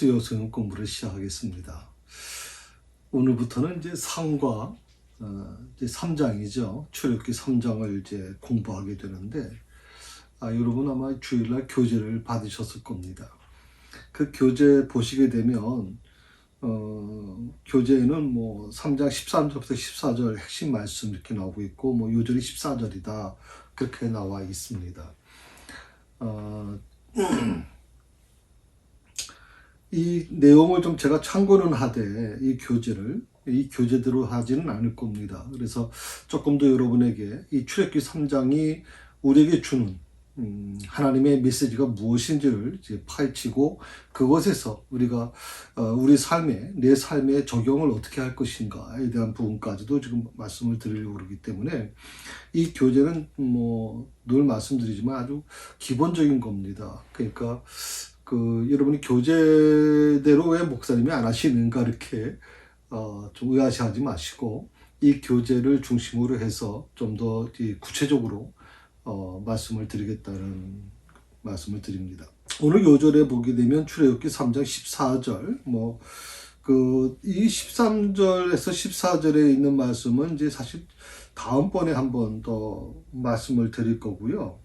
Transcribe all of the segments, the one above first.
수요 성경 공부를 시작하겠습니다. 오늘부터는 이제 3과 이제 3장이죠. 출애굽기 3장을 이제 공부하게 되는데, 여러분 아마 주일날 교재를 받으셨을 겁니다. 그 교재 보시게 되면 교재에는 뭐 3장 13절부터 14절 핵심 말씀 이렇게 나오고 있고, 뭐 요절이 14절이다 그렇게 나와 있습니다. 이 내용을 좀 제가 참고는 하되 이 교재대로 하지는 않을 겁니다. 그래서 조금 더 여러분에게 이 출애굽기 3장이 우리에게 주는 하나님의 메시지가 무엇인지를 이제 파헤치고, 그것에서 우리가 우리 삶에, 내 삶에 적용을 어떻게 할 것인가에 대한 부분까지도 지금 말씀을 드리려고 그러기 때문에, 이 교재는 뭐 늘 말씀드리지만 아주 기본적인 겁니다. 그러니까 여러분이 교재대로 왜 목사님이 안 하시는가 이렇게 좀 의아시하지 마시고, 이 교재를 중심으로 해서 좀 더 구체적으로 말씀을 드리겠다는 말씀을 드립니다. 오늘 요절에 보게 되면 출애굽기 3장 14절, 이 13절에서 14절에 있는 말씀은 이제 사실 다음번에 한 번 더 말씀을 드릴 거고요.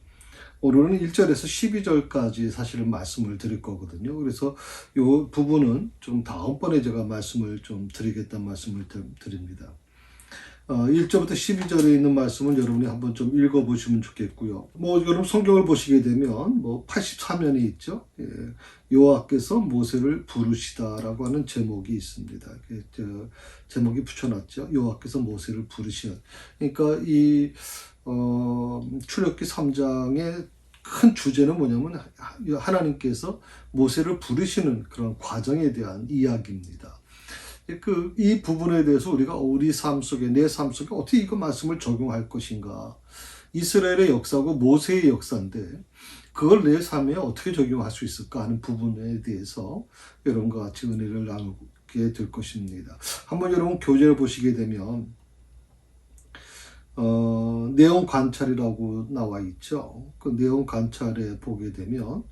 오늘은 1절에서 12절까지 사실은 말씀을 드릴 거거든요. 그래서 이 부분은 좀 다음번에 제가 말씀을 좀 드리겠다는 말씀을 드립니다. 1절부터 12절에 있는 말씀은 여러분이 한번 좀 읽어보시면 좋겠고요. 여러분 성경을 보시게 되면 84면이 있죠. 여호와께서 모세를 부르시다라고 하는 제목이 있습니다. 제목이 붙여놨죠. 여호와께서 모세를 부르시는. 그러니까 이 출애굽기 3장의 큰 주제는 뭐냐면 하나님께서 모세를 부르시는 그런 과정에 대한 이야기입니다. 이 부분에 대해서 우리가 우리 삶 속에, 내 삶 속에 어떻게 이거 말씀을 적용할 것인가. 이스라엘의 역사고 모세의 역사인데 그걸 내 삶에 어떻게 적용할 수 있을까 하는 부분에 대해서 여러분과 같이 은혜를 나누게 될 것입니다. 한번 여러분 교재를 보시게 되면 내용 관찰이라고 나와 있죠. 그 내용 관찰에 보게 되면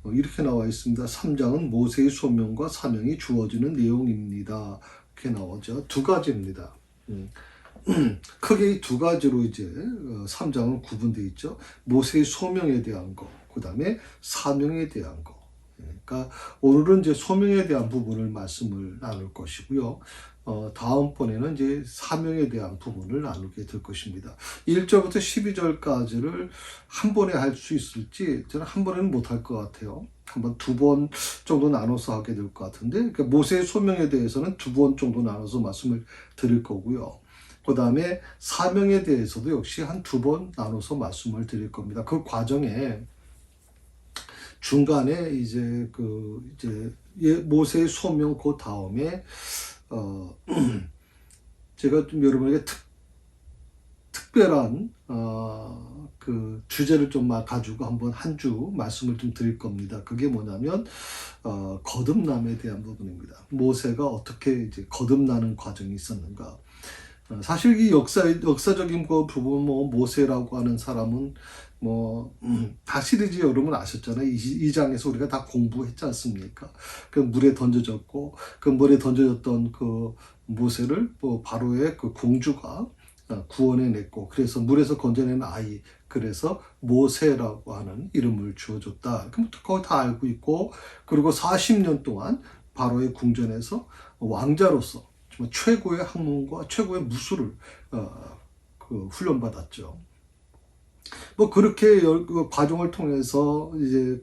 이렇게 나와 있습니다. 3장은 모세의 소명과 사명이 주어지는 내용입니다. 이렇게 나오죠. 두 가지입니다. 크게 이 두 가지로 이제 3장은 구분되어 있죠. 모세의 소명에 대한 거, 그 다음에 사명에 대한 거. 그러니까 오늘은 이제 소명에 대한 부분을 말씀을 나눌 것이고요. 다음번에는 이제 사명에 대한 부분을 나누게 될 것입니다. 1절부터 12절까지를 한 번에 할 수 있을지 저는 한 번에는 못 할 것 같아요. 한번 두 번 정도 나눠서 하게 될 것 같은데, 그러니까 모세의 소명에 대해서는 두 번 정도 나눠서 말씀을 드릴 거고요. 그 다음에 사명에 대해서도 역시 한 두 번 나눠서 말씀을 드릴 겁니다. 그 과정에 중간에 이제 모세의 소명 그 다음에 제가 좀 여러분에게 특별한 그 주제를 좀 가지고 한번 한 주 말씀을 좀 드릴 겁니다. 그게 뭐냐면 거듭남에 대한 부분입니다. 모세가 어떻게 이제 거듭나는 과정이 있었는가. 사실 이 역사적인 그 부분, 모세라고 하는 사람은 다 시리즈 여러분 아셨잖아요. 이 장에서 우리가 다 공부했지 않습니까? 그 물에 던져졌고, 그 물에 던져졌던 그 모세를 바로의 그 공주가 구원해냈고, 그래서 물에서 건져낸 아이, 그래서 모세라고 하는 이름을 주어줬다. 그거 다 알고 있고, 그리고 40년 동안 바로의 궁전에서 왕자로서 최고의 학문과 최고의 무술을 훈련받았죠. 그렇게 과정을 통해서 이제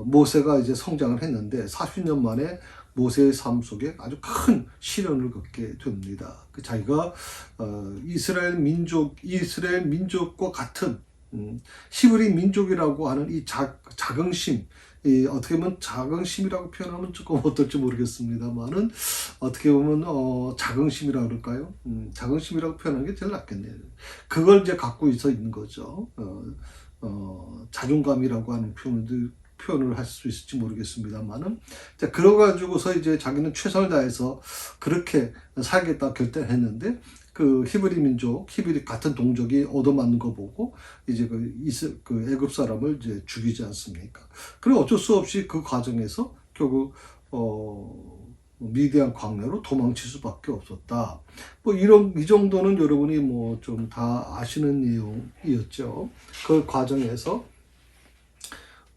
모세가 이제 성장을 했는데 40년 만에 모세의 삶 속에 아주 큰 시련을 겪게 됩니다. 자기가 이스라엘 민족과 같은 히브리 민족이라고 하는 이 자긍심, 어떻게 보면 자긍심이라고 표현하면 조금 어떨지 모르겠습니다만은, 어떻게 보면 자긍심이라고 그럴까요? 자긍심이라고 표현하는 게 제일 낫겠네요. 그걸 이제 갖고 있는 거죠. 자존감이라고 하는 표현을 할 수 있을지 모르겠습니다만은, 그래가지고서 이제 자기는 최선을 다해서 그렇게 살겠다 결단했는데, 그 히브리 민족, 히브리 같은 동족이 얻어맞는 거 보고 이제 그 애굽 사람을 이제 죽이지 않습니까? 그리고 어쩔 수 없이 그 과정에서 결국 미디안 광야로 도망칠 수밖에 없었다. 뭐 이 정도는 여러분이 뭐 좀 다 아시는 내용이었죠. 그 과정에서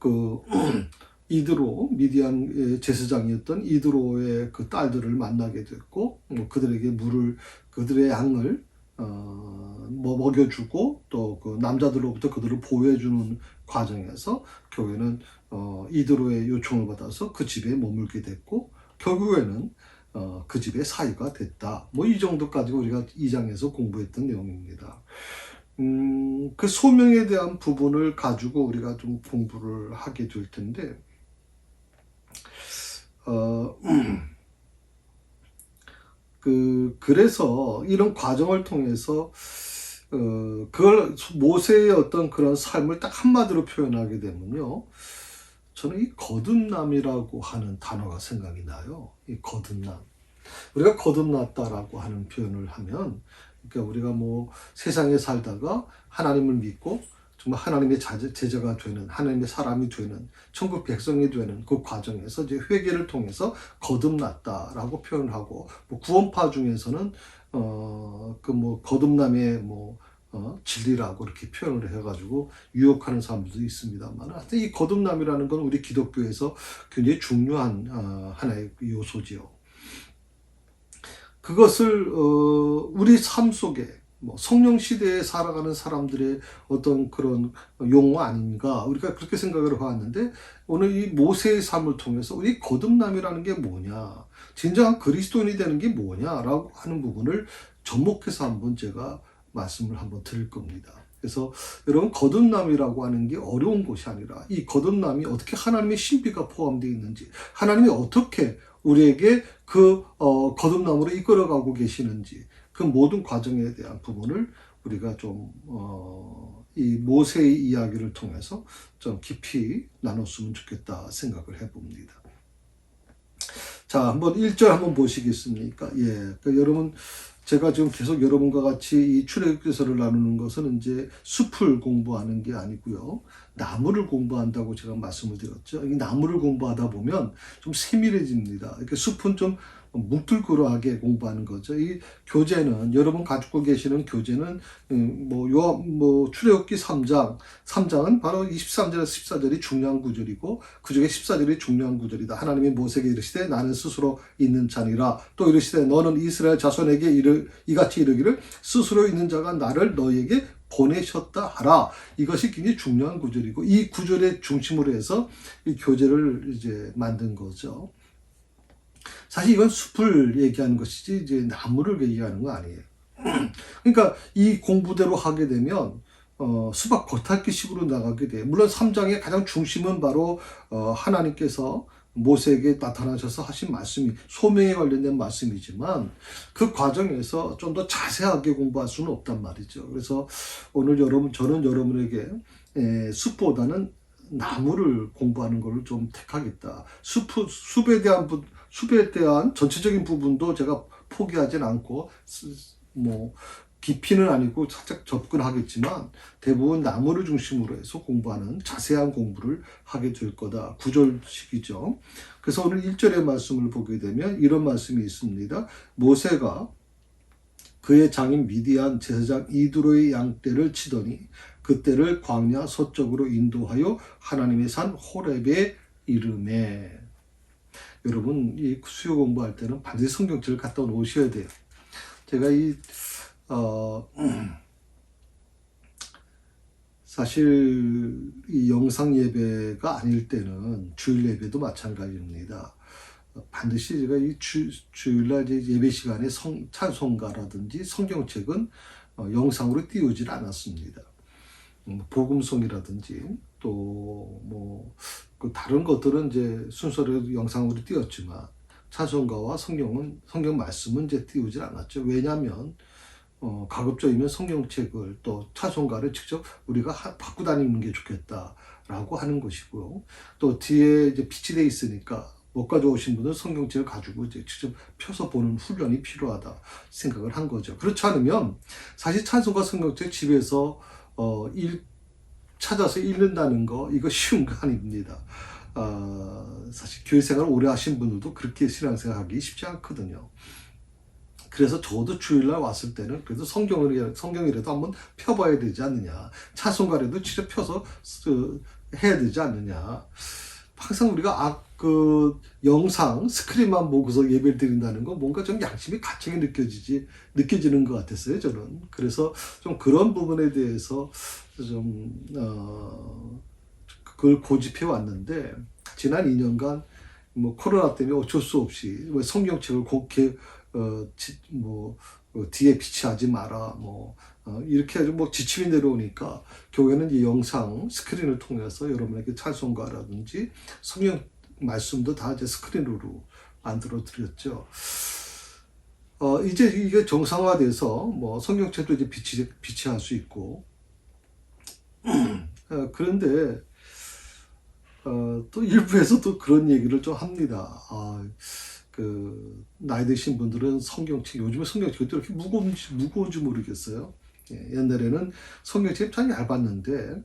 그 이드로 미디안 제사장이었던 이드로의 그 딸들을 만나게 됐고, 뭐 그들의 양을 뭐 먹여주고 또 그 남자들로부터 그들을 보호해주는 과정에서 교회는 이드로의 요청을 받아서 그 집에 머물게 됐고, 결국에는 그 집의 사위가 됐다. 뭐 이 정도까지 우리가 2장에서 공부했던 내용입니다. 그 소명에 대한 부분을 가지고 우리가 좀 공부를 하게 될 텐데, 그래서 이런 과정을 통해서 그걸 모세의 어떤 그런 삶을 딱 한마디로 표현하게 되면요, 저는 이 거듭남이라고 하는 단어가 생각이 나요. 이 거듭남. 우리가 거듭났다라고 하는 표현을 하면, 그러니까 우리가 뭐 세상에 살다가 하나님을 믿고 정말 하나님의 제자가 되는, 하나님의 사람이 되는, 천국 백성이 되는 그 과정에서 이제 회개를 통해서 거듭났다라고 표현하고, 뭐 구원파 중에서는 그 뭐 거듭남의 뭐 진리라고 이렇게 표현을 해가지고 유혹하는 사람들도 있습니다만, 하여튼 이 거듭남이라는 건 우리 기독교에서 굉장히 중요한 하나의 요소지요. 그것을 우리 삶 속에 뭐 성령 시대에 살아가는 사람들의 어떤 그런 용어 아닌가, 우리가 그렇게 생각을 해왔는데, 오늘 이 모세의 삶을 통해서 우리 거듭남이라는 게 뭐냐, 진정한 그리스도인이 되는 게 뭐냐라고 하는 부분을 접목해서 한번 제가 말씀을 한번 드릴 겁니다. 그래서 여러분, 거듭남이라고 하는 게 어려운 것이 아니라, 이 거듭남이 어떻게 하나님의 신비가 포함되어 있는지, 하나님이 어떻게 우리에게 그 거듭남으로 이끌어가고 계시는지, 그 모든 과정에 대한 부분을 우리가 좀 이 모세의 이야기를 통해서 좀 깊이 나눴으면 좋겠다 생각을 해봅니다. 자, 한번 1절 한번 보시겠습니까? 예, 그러니까 여러분, 제가 지금 계속 여러분과 같이 이 출애굽기서를 나누는 것은 이제 숲을 공부하는 게 아니고요, 나무를 공부한다고 제가 말씀을 드렸죠. 이 나무를 공부하다 보면 좀 세밀해집니다. 이렇게 숲은 좀 뭉클그러하게 공부하는 거죠. 이 교재는, 여러분 가지고 계시는 교재는 출애굽기 3장은 바로 23절에서 14절이 중요한 구절이고, 그 중에 14절이 중요한 구절이다. 하나님이 모세에게 이르시되 나는 스스로 있는 자니라. 또 이르시되 너는 이스라엘 자손에게 이같이 이르기를 스스로 있는 자가 나를 너희에게 보내셨다 하라. 이것이 굉장히 중요한 구절이고, 이 구절의 중심으로 해서 이 교재를 이제 만든 거죠. 사실 이건 숲을 얘기하는 것이지 이제 나무를 얘기하는 거 아니에요. 그러니까 이 공부대로 하게 되면 수박 겉핥기식으로 나가게 돼요. 물론 3장의 가장 중심은 바로 하나님께서 모세에게 나타나셔서 하신 말씀이 소명에 관련된 말씀이지만, 그 과정에서 좀 더 자세하게 공부할 수는 없단 말이죠. 그래서 오늘 저는 여러분에게 숲보다는 나무를 공부하는 것을 좀 택하겠다. 숲에 대한 전체적인 부분도 제가 포기하진 않고, 뭐 깊이는 아니고 살짝 접근하겠지만, 대부분 나무를 중심으로 해서 공부하는 자세한 공부를 하게 될 거다. 9절식이죠. 그래서 오늘 1절의 말씀을 보게 되면 이런 말씀이 있습니다. 모세가 그의 장인 미디안 제사장 이드로의 양떼를 치더니 그떼를 광야 서쪽으로 인도하여 하나님의 산 호렙에 이르매. 여러분, 이 수요 공부할 때는 반드시 성경책을 갖다 놓으셔야 돼요. 제가 사실 이 영상 예배가 아닐 때는 주일 예배도 마찬가지입니다. 반드시 제가 이 주일날 예배 시간에 찬송가라든지 성경책은 영상으로 띄우질 않았습니다. 복음송이라든지 또 그 다른 것들은 이제 순서로 영상으로 띄웠지만, 찬송가와 성경 말씀은 이제 띄우질 않았죠. 왜냐하면 가급적이면 성경책을 또 찬송가를 직접 우리가 받고 다니는 게 좋겠다라고 하는 것이고요. 또 뒤에 이제 빛이 돼 있으니까 못 가져오신 분은 성경책을 가지고 이제 직접 펴서 보는 훈련이 필요하다 생각을 한 거죠. 그렇지 않으면 사실 찬송가 성경책 집에서 찾아서 읽는다는 거, 이거 쉬운 거 아닙니다. 사실 교회 생활을 오래 하신 분들도 그렇게 신앙생활하기 쉽지 않거든요. 그래서 저도 주일날 왔을 때는 그래도 성경이라도 한번 펴봐야 되지 않느냐. 찬송가라도 직접 펴서 해야 되지 않느냐. 항상 우리가 영상 스크린만 보고서 예배를 드린다는 건 뭔가 좀 양심이 가책이 느껴지는 것 같았어요, 저는. 그래서 좀 그런 부분에 대해서 좀 그걸 고집해 왔는데, 지난 2년간 뭐 코로나 때문에 어쩔 수 없이 뭐 성경책을 곱게 뒤에 비치하지 마라, 이렇게 아주 지침이 내려오니까 교회는 이 영상 스크린을 통해서 여러분에게 찬송가라든지 성경 말씀도 다 이제 스크린으로 만들어 드렸죠. 이제 이게 정상화돼서 성경책도 이제 비치할 수 있고, 그런데 또 일부에서 또 그런 얘기를 좀 합니다. 나이 드신 분들은 성경책, 요즘에 성경책이 이렇게 무거운지 모르겠어요. 옛날에는 성경책이 참 얇았는데,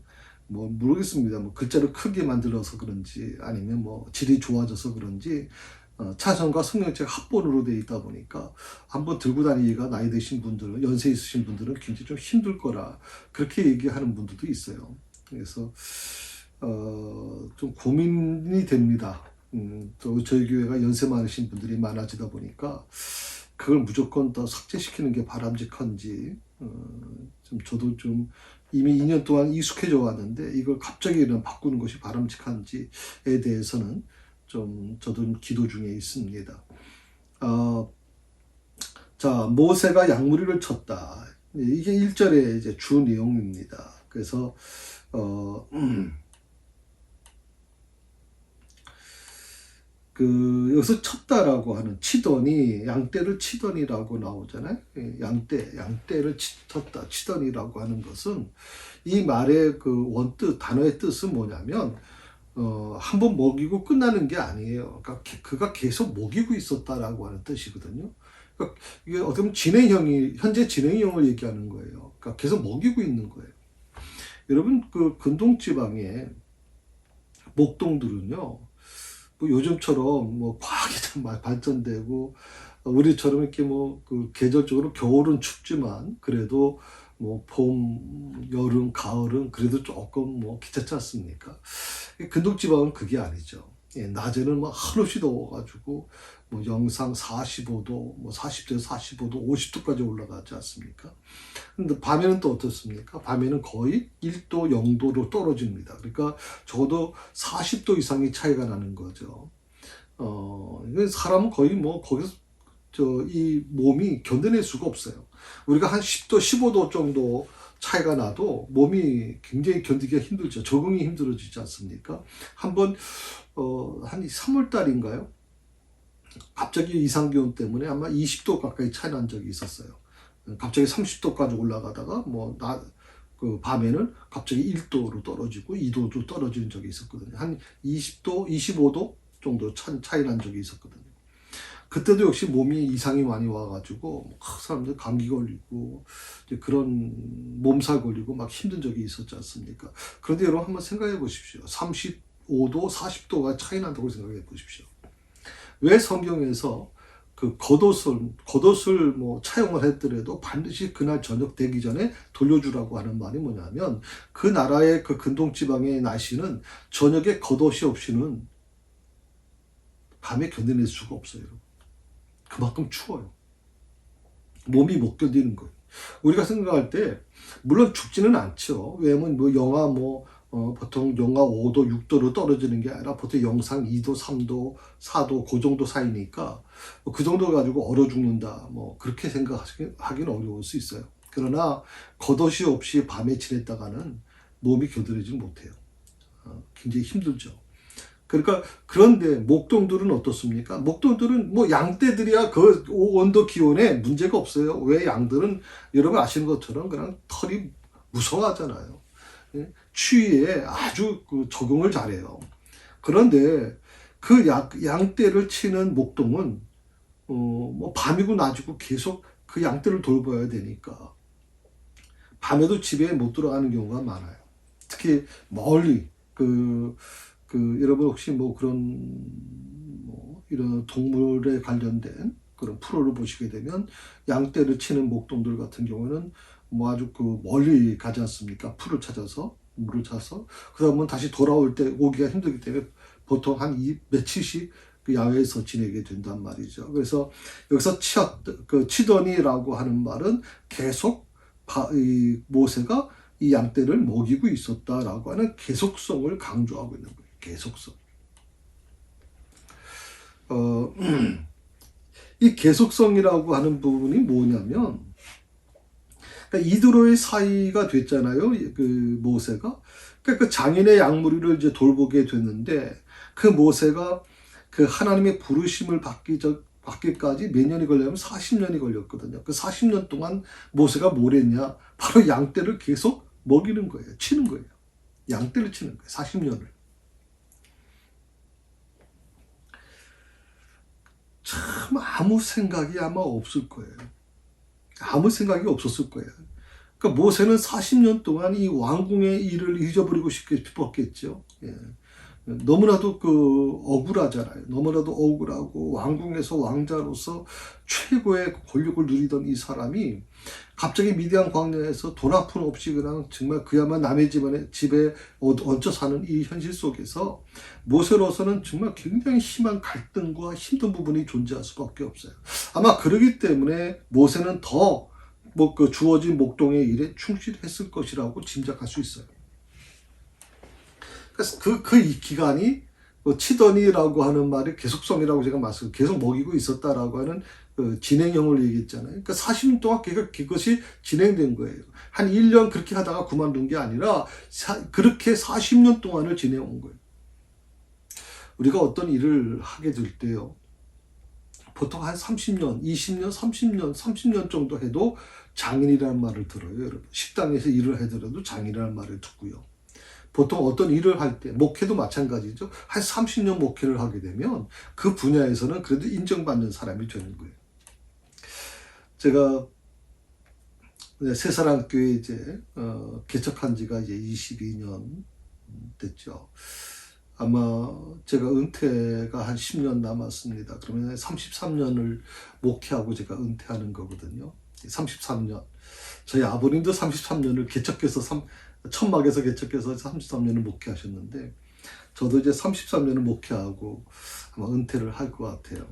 모르겠습니다. 글자를 크게 만들어서 그런지, 아니면 질이 좋아져서 그런지, 찬송과 성경책 합본으로 되어 있다 보니까, 한번 들고 다니기가 나이 드신 분들, 연세 있으신 분들은 굉장히 좀 힘들 거라, 그렇게 얘기하는 분들도 있어요. 그래서, 좀 고민이 됩니다. 또 저희 교회가 연세 많으신 분들이 많아지다 보니까 그걸 무조건 더 삭제시키는 게 바람직한지, 저도 좀 이미 2년 동안 익숙해져 왔는데 이걸 갑자기 바꾸는 것이 바람직한지에 대해서는 좀 저도 기도 중에 있습니다. 자, 모세가 양무리를 쳤다. 이게 1절의 이제 주 내용입니다. 그래서 여기서 쳤다라고 하는, 양떼를 치더니라고 나오잖아요. 양떼를 치더니라고 하는 것은 이 말의 단어의 뜻은 뭐냐면, 한번 먹이고 끝나는 게 아니에요. 그러니까 그가 계속 먹이고 있었다라고 하는 뜻이거든요. 그러니까 이게 어떻게 보면 현재 진행형을 얘기하는 거예요. 그러니까 계속 먹이고 있는 거예요. 여러분, 근동지방의 목동들은요, 요즘처럼 과학이 참 발전되고, 우리처럼 이렇게 계절적으로 겨울은 춥지만, 그래도 봄, 여름, 가을은 그래도 조금 괜찮지 않습니까? 근동지방은 그게 아니죠. 낮에는 한없이 더워가지고, 영상 45도, 40도, 45도, 50도까지 올라가지 않습니까? 근데 밤에는 또 어떻습니까? 밤에는 거의 1도, 0도로 떨어집니다. 그러니까 적어도 40도 이상의 차이가 나는 거죠. 사람은 거의 거기서 이 몸이 견뎌낼 수가 없어요. 우리가 한 10도, 15도 정도 차이가 나도 몸이 굉장히 견디기가 힘들죠. 적응이 힘들어지지 않습니까? 한번 한 3월 달인가요? 갑자기 이상기온 때문에 아마 20도 가까이 차이 난 적이 있었어요. 갑자기 30도까지 올라가다가 밤에는 갑자기 1도로 떨어지고 2도로 떨어지는 적이 있었거든요. 한 20도, 25도 정도 차이 난 적이 있었거든요. 그때도 역시 몸이 이상이 많이 와가지고 사람들 감기 걸리고 그런 몸살 걸리고 막 힘든 적이 있었지 않습니까? 그런데 여러분 한번 생각해 보십시오. 35도, 40도가 차이 난다고 생각해 보십시오. 왜 성경에서 겉옷을 차용을 했더라도 반드시 그날 저녁 되기 전에 돌려주라고 하는 말이 뭐냐면, 그 나라의 근동지방의 날씨는 저녁에 겉옷이 없이는 밤에 견뎌낼 수가 없어요. 그만큼 추워요. 몸이 못 견디는 거예요. 우리가 생각할 때 물론 춥지는 않죠. 왜냐면 보통 영하 5도, 6도로 떨어지는 게 아니라 보통 영상 2도, 3도, 4도 그 정도 사이니까 그 정도 가지고 얼어 죽는다. 그렇게 생각하기는 어려울 수 있어요. 그러나 겉옷이 없이 밤에 지냈다가는 몸이 견디지 못해요. 굉장히 힘들죠. 그런데 목동들은 어떻습니까? 목동들은 양떼들이야 그 온도 기온에 문제가 없어요. 왜? 양들은 여러분 아시는 것처럼 그냥 털이 무성하잖아요. 추위에 아주 적응을 잘해요. 그런데 양떼를 치는 목동은 밤이고 낮이고 계속 그 양떼를 돌봐야 되니까 밤에도 집에 못 들어가는 경우가 많아요. 특히 멀리 여러분 혹시 뭐 그런 이런 동물에 관련된 그런 프로를 보시게 되면 양떼를 치는 목동들 같은 경우는 뭐 아주 멀리 가지 않습니까? 풀을 찾아서 물을 찾아서 그다음은 다시 돌아올 때 오기가 힘들기 때문에 보통 한 며칠씩 야외에서 지내게 된단 말이죠. 그래서 여기서 치더니라고 하는 말은 계속 이 모세가 이 양떼를 먹이고 있었다라고 하는 계속성을 강조하고 있는 거예요. 계속성. 이 계속성이라고 하는 부분이 뭐냐면, 그러니까 이드로의 사이가 됐잖아요. 모세가. 그러니까 그 장인의 양무리를 이제 돌보게 됐는데, 그 모세가 그 하나님의 부르심을 받기까지 몇 년이 걸려면 40년이 걸렸거든요. 그 40년 동안 모세가 뭘 했냐? 바로 양떼를 계속 먹이는 거예요. 치는 거예요. 양떼를 치는 거예요. 40년을. 참 아무 생각이 아마 없을 거예요. 아무 생각이 없었을 거예요. 그러니까 모세는 40년 동안 이 왕궁의 일을 잊어버리고 싶었겠죠. 예. 너무나도 억울하잖아요. 너무나도 억울하고 왕궁에서 왕자로서 최고의 권력을 누리던 이 사람이 갑자기 미디안 광야에서 돈 한 푼 없이 그냥 정말 그야말로 남의 집에 얹혀 사는 이 현실 속에서 모세로서는 정말 굉장히 심한 갈등과 힘든 부분이 존재할 수밖에 없어요. 아마 그러기 때문에 모세는 더 주어진 목동의 일에 충실했을 것이라고 짐작할 수 있어요. 그래서 이 기간이 치더니라고 하는 말이 계속성이라고 제가 말씀 계속 먹이고 있었다라고 하는 진행형을 얘기했잖아요. 그러니까 40년 동안 그것이 진행된 거예요. 한 1년 그렇게 하다가 그만둔 게 아니라 그렇게 40년 동안을 지내온 거예요. 우리가 어떤 일을 하게 될 때요. 보통 한 30년, 20년, 30년 정도 해도 장인이라는 말을 들어요. 여러분. 식당에서 일을 하더라도 장인이라는 말을 듣고요. 보통 어떤 일을 할 때, 목회도 마찬가지죠. 한 30년 목회를 하게 되면 그 분야에서는 그래도 인정받는 사람이 되는 거예요. 제가 새사랑교회 이제 개척한 지가 이제 22년 됐죠. 아마 제가 은퇴가 한 10년 남았습니다. 그러면 33년을 목회하고 제가 은퇴하는 거거든요. 33년. 저희 아버님도 33년을 천막에서 개척해서 33년을 목회하셨는데, 저도 이제 33년을 목회하고 아마 은퇴를 할 것 같아요.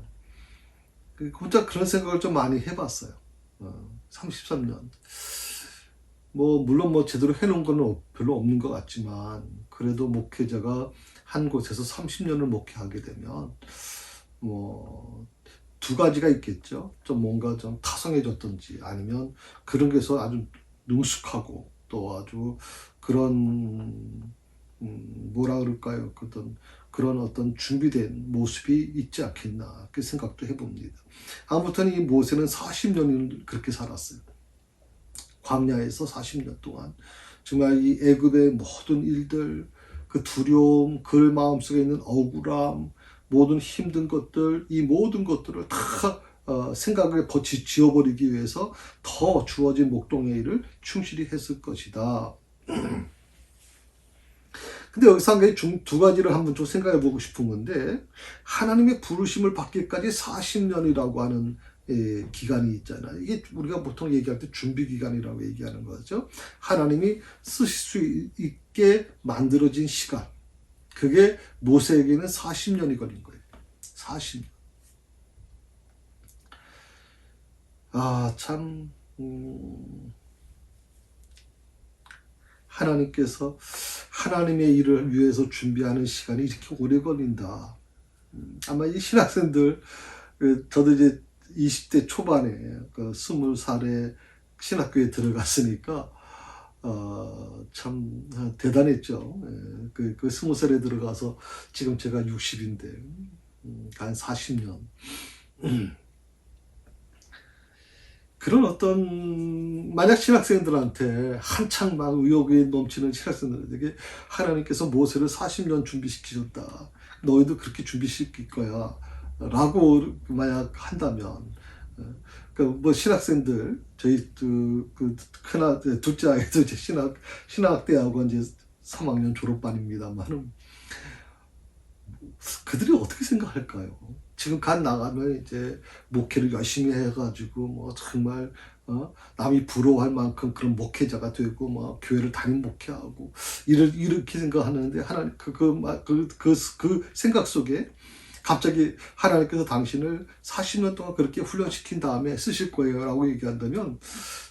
혼자 그런 생각을 좀 많이 해봤어요. 33년. 물론 제대로 해놓은 건 별로 없는 것 같지만, 그래도 목회자가 한 곳에서 30년을 목회하게 되면, 두 가지가 있겠죠. 좀 뭔가 좀 타성해졌든지, 아니면 그런 게서 아주 능숙하고, 또 아주 그런, 뭐라 그럴까요? 그런 어떤 준비된 모습이 있지 않겠나, 그 생각도 해봅니다. 아무튼 이 모세는 40년을 그렇게 살았어요. 광야에서 40년 동안 정말 이 애굽의 모든 일들, 그 두려움, 그 마음속에 있는 억울함, 모든 힘든 것들, 이 모든 것들을 다 생각을 지워버리기 위해서 더 주어진 목동의 일을 충실히 했을 것이다. 근데 여기서 한 가지 두 가지를 한번 좀 생각해 보고 싶은 건데, 하나님의 부르심을 받기까지 40년이라고 하는 기간이 있잖아요. 이게 우리가 보통 얘기할 때 준비 기간이라고 얘기하는 거죠. 하나님이 쓰실 수 있게 만들어진 시간. 그게 모세에게는 40년이 걸린 거예요. 40년. 참, 하나님께서 하나님의 일을 위해서 준비하는 시간이 이렇게 오래 걸린다. 아마 이 신학생들, 저도 이제 20대 초반에 20살에 신학교에 들어갔으니까 참 대단했죠. 그 20살에 들어가서 지금 제가 60인데 한 40년. 그런 어떤, 만약 신학생들한테 한창 막 의욕이 넘치는 신학생들에게 하나님께서 모세를 40년 준비시키셨다. 너희도 그렇게 준비시킬 거야. 라고 만약 한다면, 신학생들, 저희 둘째 아이도 이제 신학대학원 이제 3학년 졸업반입니다만은, 그들이 어떻게 생각할까요? 지금 간 나가면 이제 목회를 열심히 해가지고 뭐 정말 남이 부러워할 만큼 그런 목회자가 되고 막 교회를 담임 목회하고 이렇게 생각하는데 하나님 그 생각 속에 갑자기 하나님께서 당신을 40년 동안 그렇게 훈련시킨 다음에 쓰실 거예요 라고 얘기한다면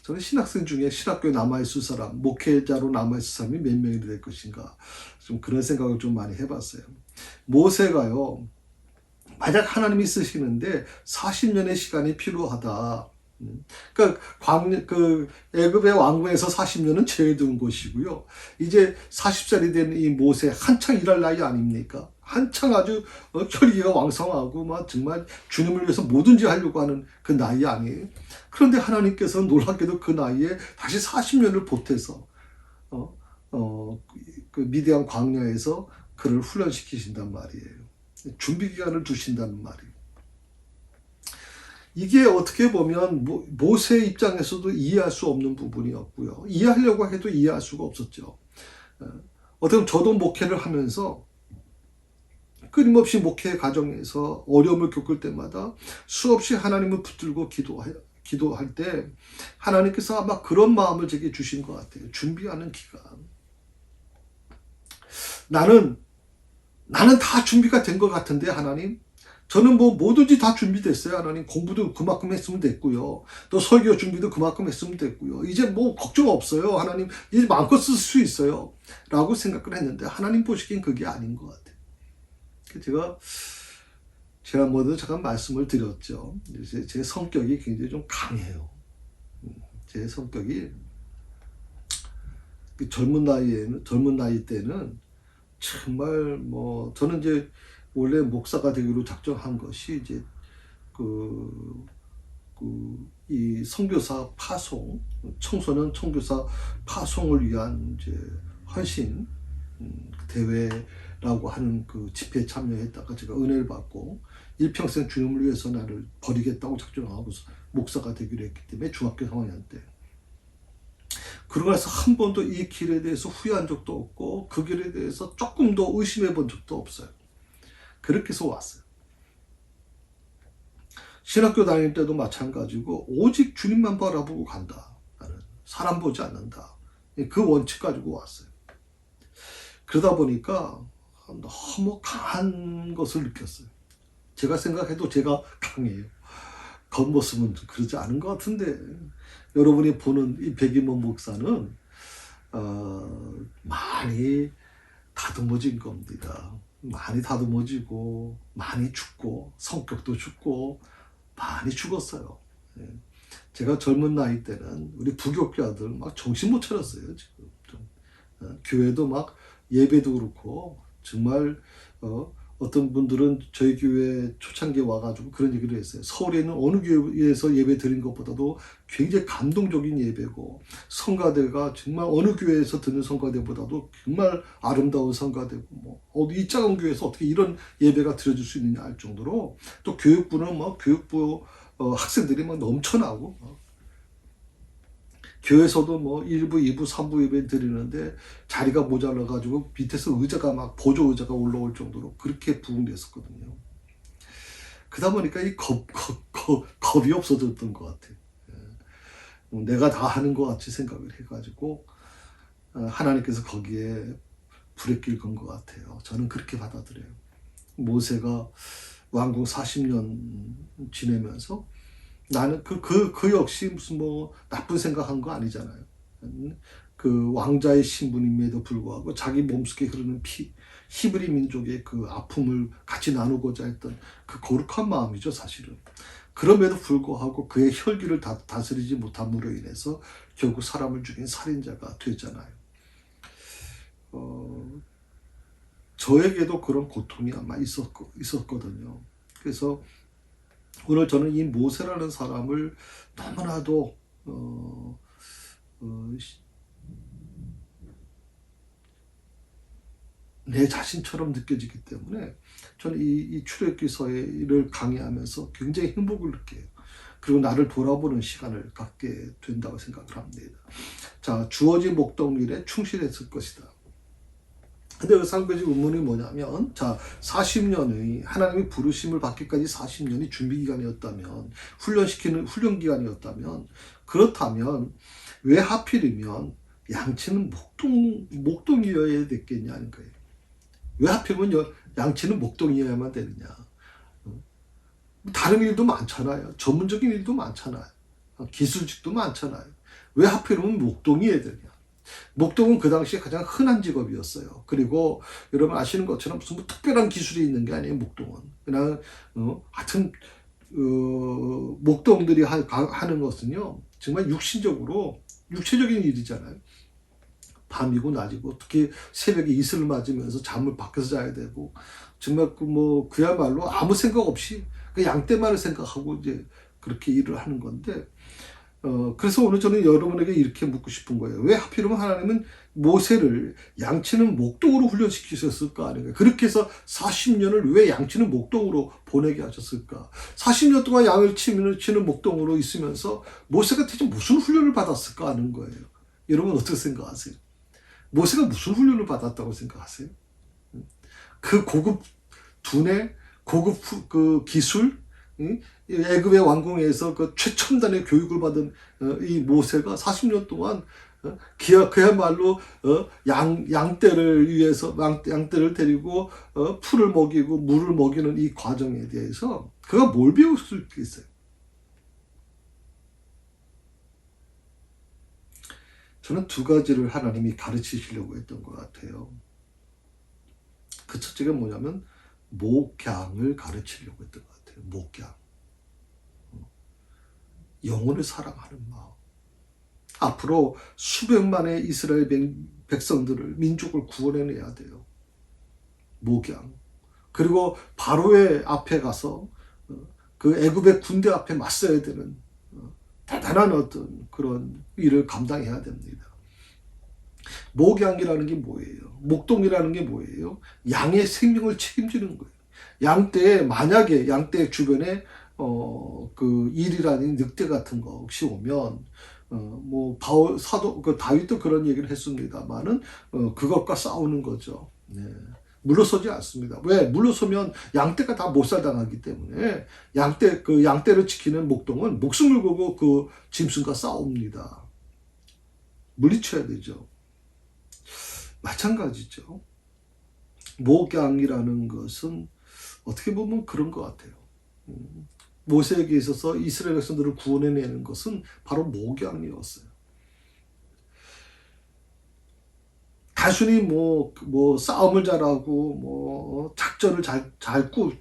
저는 신학생 중에 신학교에 남아있을 사람, 목회자로 남아있을 사람이 몇 명이 될 것인가 좀 그런 생각을 좀 많이 해봤어요. 모세가요, 만약 하나님이 쓰시는데 40년의 시간이 필요하다. 그러니까 애굽의 왕궁에서 40년은 제일 든 곳이고요. 이제 40살이 된 이 모세 한창 일할 나이 아닙니까? 한창 아주 혈기가 왕성하고 막 정말 주님을 위해서 뭐든지 하려고 하는 그 나이 아니에요. 그런데 하나님께서는 놀랍게도 그 나이에 다시 40년을 보태서 그 미디안 광야에서 그를 훈련시키신단 말이에요. 준비 기간을 두신다는 말이에요. 이게 어떻게 보면 모세 입장에서도 이해할 수 없는 부분이었고요. 이해하려고 해도 이해할 수가 없었죠. 어떻게 보면 저도 목회를 하면서 끊임없이 목회 과정에서 어려움을 겪을 때마다 수없이 하나님을 붙들고 기도할 때 하나님께서 아마 그런 마음을 제게 주신 것 같아요. 준비하는 기간. 나는 다 준비가 된 것 같은데 하나님? 저는 뭐 뭐든지 다 준비됐어요. 하나님 공부도 그만큼 했으면 됐고요. 또 설교 준비도 그만큼 했으면 됐고요. 이제 뭐 걱정 없어요. 하나님 이제 마음껏 쓸 수 있어요. 라고 생각을 했는데 하나님 보시기엔 그게 아닌 것 같아요. 제가 지난번에도 잠깐 말씀을 드렸죠. 제 성격이 굉장히 좀 강해요. 제 성격이 젊은 나이 때는 정말 뭐 저는 이제 원래 목사가 되기로 작정한 것이 이제 이 선교사 파송, 청소년 선교사 파송을 위한 이제 헌신 대회라고 하는 그 집회에 참여했다가 제가 은혜를 받고 일평생 주님을 위해서 나를 버리겠다고 작정하고 목사가 되기로 했기 때문에 중학교 3학년 때. 그러고 나서 한 번도 이 길에 대해서 후회한 적도 없고 그 길에 대해서 조금 더 의심해 본 적도 없어요. 그렇게 해서 왔어요. 신학교 다닐 때도 마찬가지고 오직 주님만 바라보고 간다. 나는 사람 보지 않는다. 그 원칙 가지고 왔어요. 그러다 보니까 너무 강한 것을 느꼈어요. 제가 생각해도 제가 강해요. 겉모습은 그러지 않은 것 같은데 여러분이 보는 이 백임원 목사는 많이 다듬어진 겁니다. 많이 다듬어지고 많이 죽고 성격도 죽고 많이 죽었어요. 제가 젊은 나이 때는 우리 부교교아들 막 정신 못 차렸어요. 지금 교회도 막 예배도 그렇고 정말 어떤 분들은 저희 교회 초창기에 와가지고 그런 얘기를 했어요. 서울에 있는 어느 교회에서 예배 드린 것보다도 굉장히 감동적인 예배고 성가대가 정말 어느 교회에서 듣는 성가대보다도 정말 아름다운 성가대고 뭐 이 작은 교회에서 어떻게 이런 예배가 드려질 수 있느냐 할 정도로 또 교육부는 뭐 교육부 학생들이 막 넘쳐나고 교회에서도 뭐 1부, 2부, 3부 예배 드리는데 자리가 모자라가지고 밑에서 의자가 막 보조 의자가 올라올 정도로 그렇게 부흥됐었거든요. 그러다 보니까 이 겁이 없어졌던 것 같아요. 내가 다 하는 것 같이 생각을 해가지고 하나님께서 거기에 불의 건 것 같아요. 저는 그렇게 받아들여요. 모세가 왕궁 40년 지내면서 나는 그 역시 무슨 뭐 나쁜 생각한 거 아니잖아요. 그 왕자의 신분임에도 불구하고 자기 몸속에 흐르는 히브리 민족의 그 아픔을 같이 나누고자 했던 그 거룩한 마음이죠, 사실은. 그럼에도 불구하고 그의 혈기를 다스리지 못함으로 인해서 결국 사람을 죽인 살인자가 됐잖아요. 저에게도 그런 고통이 아마 있었거든요. 그래서 오늘 저는 이 모세라는 사람을 너무나도 내 자신처럼 느껴지기 때문에 저는 이 출애굽기서를 강의하면서 굉장히 행복을 느껴요. 그리고 나를 돌아보는 시간을 갖게 된다고 생각을 합니다. 자, 주어진 목동일에 충실했을 것이다. 근데 여기서 한 가지 의문이 뭐냐면, 자, 40년의 하나님의 부르심을 받기까지 40년이 준비 기간이었다면, 훈련 기간이었다면, 그렇다면 왜 하필이면 양치는 목동이어야 됐겠냐는 거예요. 왜 하필이면 양치는 목동이어야만 되느냐? 다른 일도 많잖아요. 전문적인 일도 많잖아요. 기술직도 많잖아요. 왜 하필이면 목동이어야 되냐? 목동은 그 당시에 가장 흔한 직업이었어요. 그리고 여러분 아시는 것처럼 무슨 뭐 특별한 기술이 있는 게 아니에요. 목동은 그냥 하여튼 목동들이 하는 것은요 정말 육체적인 일이잖아요. 밤이고 낮이고 특히 새벽에 이슬을 맞으면서 잠을 밖에서 자야 되고 정말 그야말로 아무 생각 없이 그 양떼만을 생각하고 이제 그렇게 일을 하는 건데. 그래서 오늘 저는 여러분에게 이렇게 묻고 싶은 거예요. 왜 하필이면 하나님은 모세를 양치는 목동으로 훈련시키셨을까? 아닌가? 그렇게 해서 40년을 왜 양치는 목동으로 보내게 하셨을까? 40년 동안 양을 치는 목동으로 있으면서 모세가 대체 무슨 훈련을 받았을까 하는 거예요. 여러분 어떻게 생각하세요? 모세가 무슨 훈련을 받았다고 생각하세요? 그 고급 두뇌, 고급 그 기술, 애굽의 왕궁에서 그 최첨단의 교육을 받은 이 모세가 40년 동안 그야말로 양떼를 위해서 양떼를 데리고 풀을 먹이고 물을 먹이는 이 과정에 대해서 그가 뭘 배울 수 있겠어요? 저는 두 가지를 하나님이 가르치시려고 했던 것 같아요. 그 첫째가 뭐냐면 목양을 가르치려고 했던 것 같아요. 목양. 영혼을 사랑하는 마음. 앞으로 수백만의 이스라엘 백성들을, 민족을 구원해내야 돼요. 목양. 그리고 바로의 앞에 가서 그 애굽의 군대 앞에 맞서야 되는 대단한 어떤 그런 일을 감당해야 됩니다. 목양이라는 게 뭐예요? 목동이라는 게 뭐예요? 양의 생명을 책임지는 거예요. 만약에 양떼 주변에 그 일이라는 늑대 같은 거 혹시 오면 다윗도 그런 얘기를 했습니다만은 그것과 싸우는 거죠. 네. 물러서지 않습니다. 왜? 물러서면 양떼가 다 몰살당하기 때문에 양떼를 지키는 목동은 목숨을 걸고 그 짐승과 싸웁니다. 물리쳐야 되죠. 마찬가지죠. 목양이라는 것은 어떻게 보면 그런 것 같아요. 모세에게 있어서 이스라엘 백성들을 구원해내는 것은 바로 목양이었어요. 단순히 싸움을 잘하고 작전을 잘하고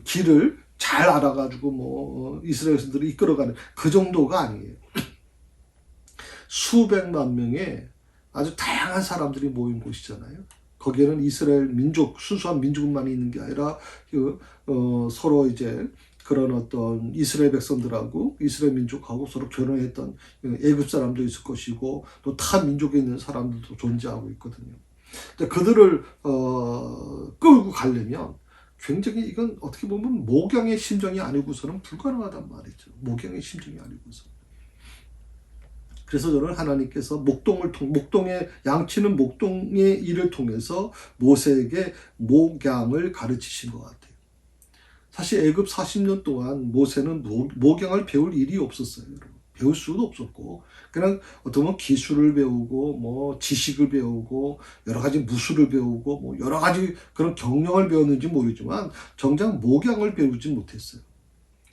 길을 잘 알아가지고 이스라엘 백성들을 이끌어가는 그 정도가 아니에요. 수백만 명의 아주 다양한 사람들이 모인 곳이잖아요. 거기에는 이스라엘 순수한 민족만 있는 게 아니라 서로 이제 그런 어떤 이스라엘 백성들하고 이스라엘 민족하고 서로 결혼했던 애굽 사람도 있을 것이고 또 타 민족에 있는 사람들도 존재하고 있거든요. 그들을 끌고 가려면 굉장히 이건 어떻게 보면 목양의 심정이 아니고서는 불가능하단 말이죠. 목양의 심정이 아니고서. 그래서 저는 하나님께서 양치는 목동의 일을 통해서 모세에게 목양을 가르치신 것 같아요. 사실 애굽 40년 동안 모세는 목양을 배울 일이 없었어요. 배울 수도 없었고 그냥 어떤 기술을 배우고 지식을 배우고 여러 가지 무술을 배우고 여러 가지 그런 경영을 배웠는지 모르지만 정작 목양을 배우지 못했어요.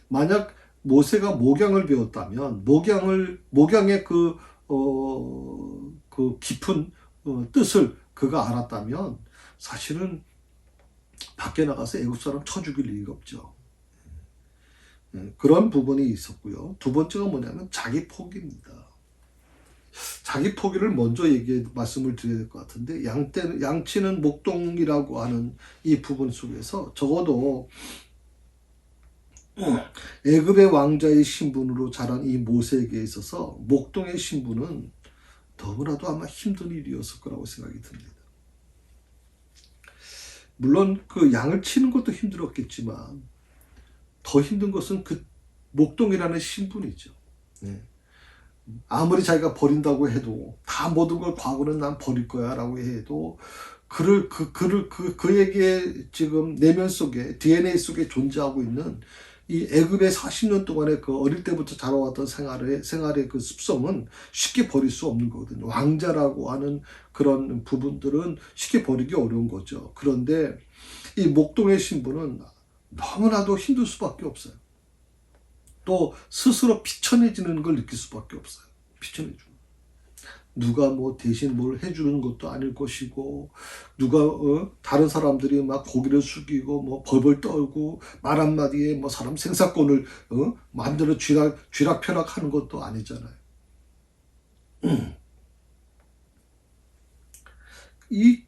만약 모세가 목양을 배웠다면 목양의 그 깊은 뜻을 그가 알았다면 사실은 밖에 나가서 애국 사람 쳐 죽일 리가 없죠. 그런 부분이 있었고요. 두 번째가 뭐냐면 자기 포기입니다. 자기 포기를 먼저 말씀을 드려야 될 것 같은데 양치는 목동이라고 하는 이 부분 속에서 적어도 애굽의 왕자의 신분으로 자란 이 모세에게 있어서 목동의 신분은 너무나도 아마 힘든 일이었을 거라고 생각이 듭니다. 물론 그 양을 치는 것도 힘들었겠지만 더 힘든 것은 그 목동이라는 신분이죠. 네. 아무리 자기가 버린다고 해도 다 모든 걸 과거는 난 버릴 거야 라고 해도 그에게 지금 내면 속에 DNA 속에 존재하고 있는 이 애굽의 40년 동안의 그 어릴 때부터 자라왔던 생활의 그 습성은 쉽게 버릴 수 없는 거거든요. 왕자라고 하는 그런 부분들은 쉽게 버리기 어려운 거죠. 그런데 이 목동의 신부는 너무나도 힘들 수밖에 없어요. 또 스스로 비천해지는 걸 느낄 수밖에 없어요. 비천해지는. 누가 뭐 대신 뭘 해주는 것도 아닐 것이고, 누가 다른 사람들이 막 고개를 숙이고 뭐 벌벌 떨고 말 한마디에 뭐 사람 생사권을 마음대로 쥐락펴락하는 것도 아니잖아요. 이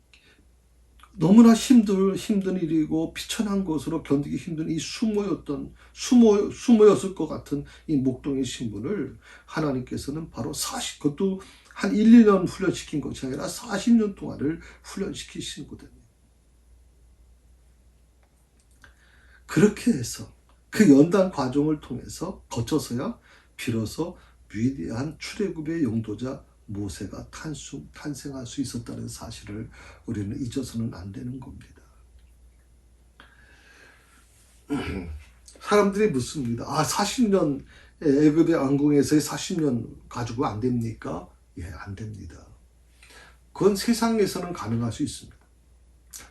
너무나 힘든 일이고 비천한 것으로 견디기 힘든 이 수모였을 것 같은 이 목동의 신분을 하나님께서는 바로 그것도 한 1, 2년 훈련시킨 것이 아니라 40년 동안을 훈련시키신 거거든요. 그렇게 해서 그 연단 과정을 통해서 거쳐서야 비로소 위대한 출애굽의 용도자 모세가 탄생할 수 있었다는 사실을 우리는 잊어서는 안 되는 겁니다. 사람들이 묻습니다. 40년 애굽의 왕궁에서의 40년 가지고 안 됩니까? 예, 안 됩니다. 그건 세상에서는 가능할 수 있습니다.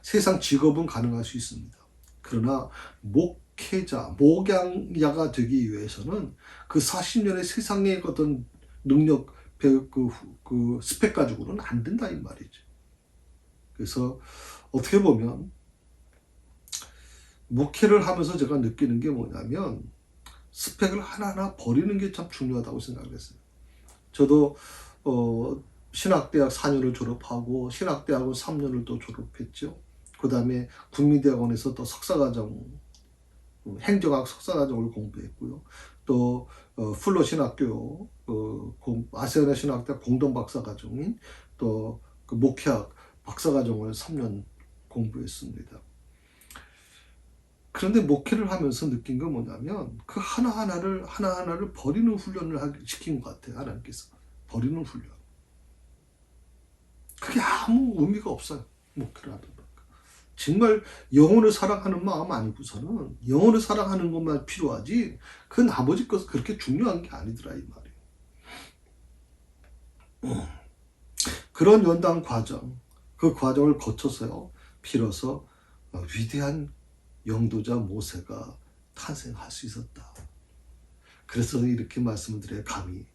세상 직업은 가능할 수 있습니다. 그러나 목양자가 되기 위해서는 그 40년의 세상의 어떤 능력, 그 스펙 가지고는 안 된다 이 말이죠. 그래서 어떻게 보면 목회를 하면서 제가 느끼는 게 뭐냐면 스펙을 하나하나 버리는 게 참 중요하다고 생각을 했어요. 저도 신학대학 4년을 졸업하고 신학대학원 3년을 또 졸업했죠. 그 다음에 국민대학원에서 또 석사과정, 행정학 석사과정을 공부했고요. 또 풀로 신학교, 아세아나 신학대학 공동박사과정인 또 그 목회학 박사과정을 3년 공부했습니다. 그런데 목회를 하면서 느낀 건 뭐냐면 그 하나하나를 버리는 훈련을 시킨 것 같아요. 하나님께서. 버리는 훈련. 그게 아무 의미가 없어요. 목회를 하다 보니까. 정말 영혼을 사랑하는 마음 아니고서는 영혼을 사랑하는 것만 필요하지 그건 아버지 것은 그렇게 중요한 게 아니더라 이 말이에요. 그런 연단 과정, 그 과정을 거쳐서요. 비로소 위대한 영도자 모세가 탄생할 수 있었다. 그래서 이렇게 말씀을 드려요. 감히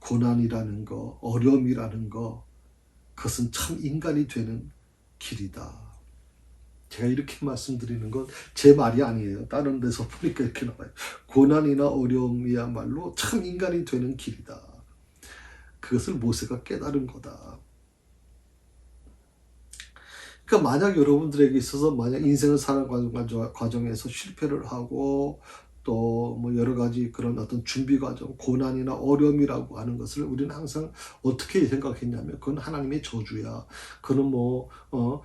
고난이라는 거, 어려움이라는 거, 그것은 참 인간이 되는 길이다. 제가 이렇게 말씀드리는 건 제 말이 아니에요. 다른 데서 보니까 이렇게 나와요. 고난이나 어려움이야말로 참 인간이 되는 길이다. 그것을 모세가 깨달은 거다. 그러니까 만약 여러분들에게 있어서 만약 인생을 사는 과정에서 실패를 하고 또 뭐 여러 가지 그런 어떤 준비 과정, 고난이나 어려움이라고 하는 것을 우리는 항상 어떻게 생각했냐면 그건 하나님의 저주야. 그는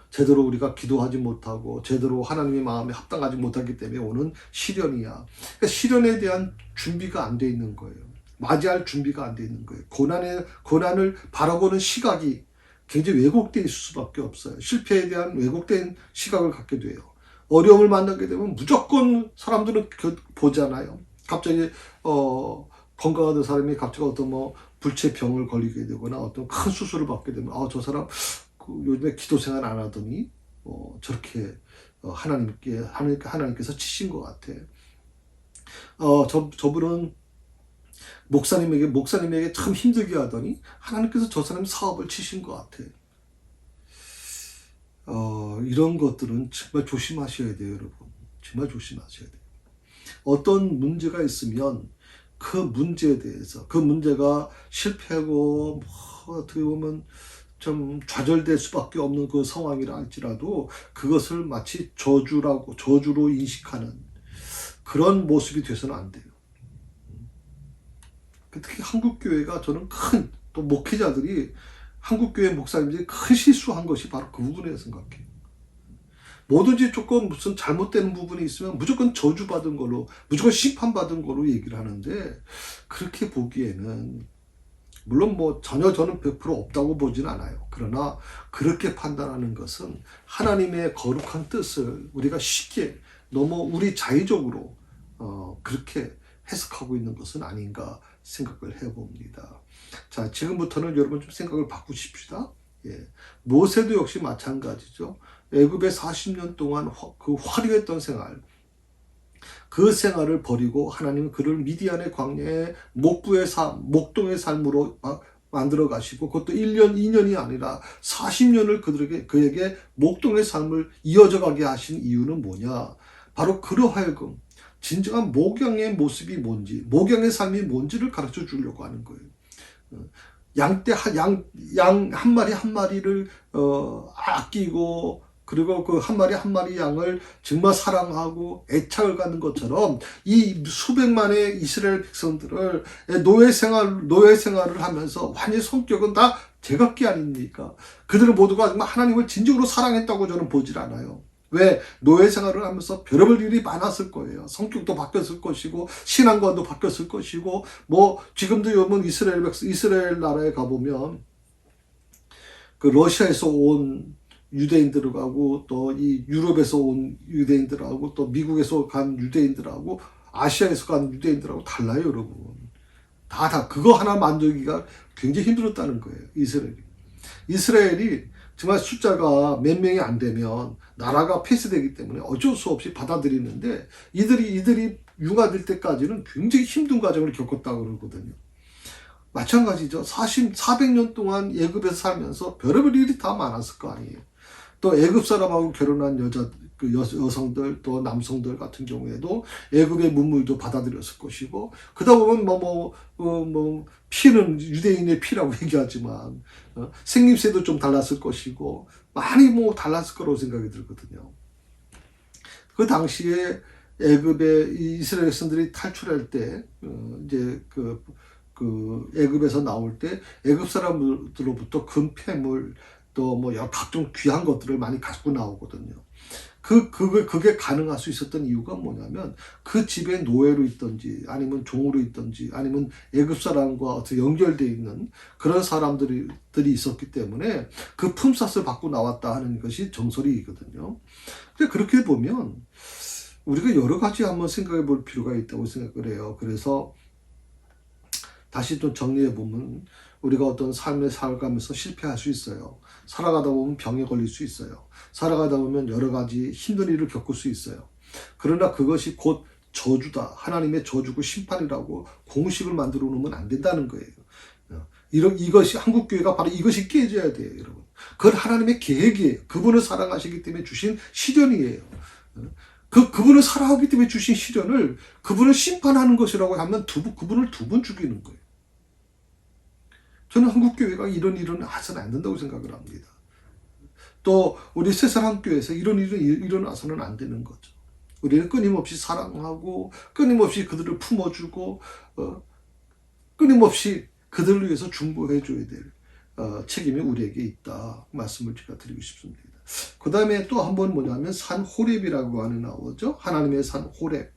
제대로 우리가 기도하지 못하고 제대로 하나님의 마음에 합당하지 못하기 때문에 오는 시련이야. 그러니까 시련에 대한 준비가 안 돼 있는 거예요. 맞이할 준비가 안 돼 있는 거예요. 고난을 바라보는 시각이 굉장히 왜곡되어 있을 수밖에 없어요. 실패에 대한 왜곡된 시각을 갖게 돼요. 어려움을 만나게 되면 무조건 사람들은 보잖아요. 갑자기 건강하던 사람이 갑자기 어떤 불치병을 걸리게 되거나 어떤 큰 수술을 받게 되면 저 사람 요즘에 기도 생활 안 하더니 저렇게 하나님께서 치신 것 같아. 저분은 목사님에게 참 힘들게 하더니 하나님께서 저 사람 사업을 치신 것 같아. 이런 것들은 정말 조심하셔야 돼요, 여러분. 정말 조심하셔야 돼요. 어떤 문제가 있으면 그 문제에 대해서, 그 문제가 실패하고, 어떻게 보면 좀 좌절될 수밖에 없는 그 상황이라 할지라도 그것을 마치 저주로 인식하는 그런 모습이 돼서는 안 돼요. 특히 한국교회가 저는 또 목회자들이 한국교회 목사님들이 큰 실수한 것이 바로 그 부분이라고 생각해요. 뭐든지 조금 무슨 잘못되는 부분이 있으면 무조건 저주받은 걸로, 무조건 심판받은 걸로 얘기를 하는데 그렇게 보기에는 물론 뭐 전혀 저는 100% 없다고 보진 않아요. 그러나 그렇게 판단하는 것은 하나님의 거룩한 뜻을 우리가 쉽게 너무 우리 자의적으로 그렇게 해석하고 있는 것은 아닌가 생각을 해봅니다. 자, 지금부터는 여러분 좀 생각을 바꾸십시다. 예. 모세도 역시 마찬가지죠. 애굽에 40년 동안 그 화려했던 생활, 그 생활을 버리고 하나님은 그를 미디안의 광야에 목동의 삶으로 만들어 가시고, 그것도 1년, 2년이 아니라 40년을 그에게 목동의 삶을 이어져 가게 하신 이유는 뭐냐? 바로 그로 하여금 진정한 목양의 모습이 뭔지, 목양의 삶이 뭔지를 가르쳐 주려고 하는 거예요. 양 한 마리 한 마리를 아끼고, 그리고 그 한 마리 한 마리 양을 정말 사랑하고 애착을 갖는 것처럼 이 수백만의 이스라엘 백성들을 노예 생활을 하면서 완전히 성격은 다 제각기 아닙니까? 그들은 모두가 정말 하나님을 진정으로 사랑했다고 저는 보질 않아요. 왜? 노예 생활을 하면서 별의별 일이 많았을 거예요. 성격도 바뀌었을 것이고, 신앙관도 바뀌었을 것이고, 뭐 지금도 여러분 이스라엘 나라에 가보면 그 러시아에서 온 유대인들하고, 또 이 유럽에서 온 유대인들하고, 또 미국에서 간 유대인들하고, 아시아에서 간 유대인들하고 달라요, 여러분. 그거 하나 만들기가 굉장히 힘들었다는 거예요, 이스라엘이 정말 숫자가 몇 명이 안 되면 나라가 폐쇄되기 때문에 어쩔 수 없이 받아들이는데, 이들이 융화될 때까지는 굉장히 힘든 과정을 겪었다고 그러거든요. 마찬가지죠. 400년 동안 애굽에서 살면서 별의별 일이 다 많았을 거 아니에요. 또 애굽 사람하고 결혼한 여성들, 또 남성들 같은 경우에도 애굽의 문물도 받아들였을 것이고, 그러다 보면 피는 유대인의 피라고 얘기하지만 생김새도 좀 달랐을 것이고, 많이 달랐을 거라고 생각이 들거든요. 그 당시에 애굽의 이스라엘 백성들이 탈출할 때 이제 그 애굽에서 나올 때 애굽 사람들로부터 금폐물, 또 각종 귀한 것들을 많이 갖고 나오거든요. 그게 가능할 수 있었던 이유가 뭐냐면, 그 집에 노예로 있든지 아니면 종으로 있든지 아니면 애굽 사람과 어떻게 연결되어 있는 그런 사람들이 있었기 때문에 그 품삯을 받고 나왔다 하는 것이 정설이거든요. 근데 그렇게 보면 우리가 여러 가지 한번 생각해 볼 필요가 있다고 생각을 해요. 그래서 다시 또 정리해 보면, 우리가 어떤 삶을 살아가면서 실패할 수 있어요. 살아가다 보면 병에 걸릴 수 있어요. 살아가다 보면 여러 가지 힘든 일을 겪을 수 있어요. 그러나 그것이 곧 저주다, 하나님의 저주고 심판이라고 공식을 만들어 놓으면 안 된다는 거예요. 이것이 한국교회가 바로 이것이 깨져야 돼요, 여러분. 그건 하나님의 계획이에요. 그분을 사랑하시기 때문에 주신 시련이에요. 그분을 사랑하기 때문에 주신 시련을 그분을 심판하는 것이라고 하면 그분을 두 번 죽이는 거예요. 저는 한국교회가 이런 일은 해서는 안 된다고 생각을 합니다. 또 우리 새사랑교회에서 이런 일은 일어나서는 안 되는 거죠. 우리는 끊임없이 사랑하고, 끊임없이 그들을 품어주고, 끊임없이 그들을 위해서 중보해 줘야 될 책임이 우리에게 있다, 말씀을 제가 드리고 싶습니다. 그 다음에 또 한 번 뭐냐면 산 호렙이라고 하는 나오죠. 하나님의 산 호렙.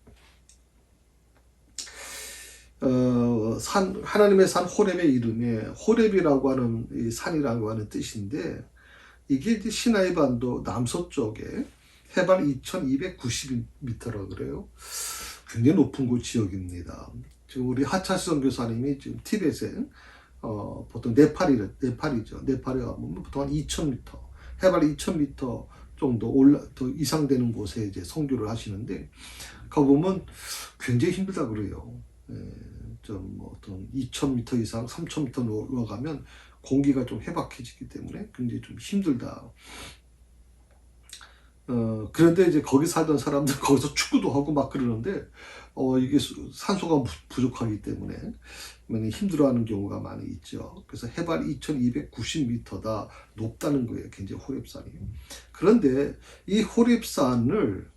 하나님의 산 호렙의 이름에 호렙이라고 하는 이 산이라고 하는 뜻인데, 이게 이제 시나이 반도 남서쪽에 해발 2290m라고 그래요. 굉장히 높은 곳 지역입니다. 지금 우리 하차시 선교사님이 지금 티벳에 보통 네팔이죠. 네팔에 가면 보통 한 2000m, 해발 2000m 정도 더 이상 되는 곳에 이제 선교를 하시는데, 가보면 굉장히 힘들다 그래요. 좀 어떤 2000m 이상, 3000m 올라가면 공기가 좀 해박해지기 때문에 굉장히 좀 힘들다. 그런데 이제 거기 살던 사람들 거기서 축구도 하고 막 그러는데, 이게 산소가 부족하기 때문에 힘들어하는 경우가 많이 있죠. 그래서 해발 2290m다, 높다는 거예요, 굉장히 호렙산이. 그런데 이 호렙산을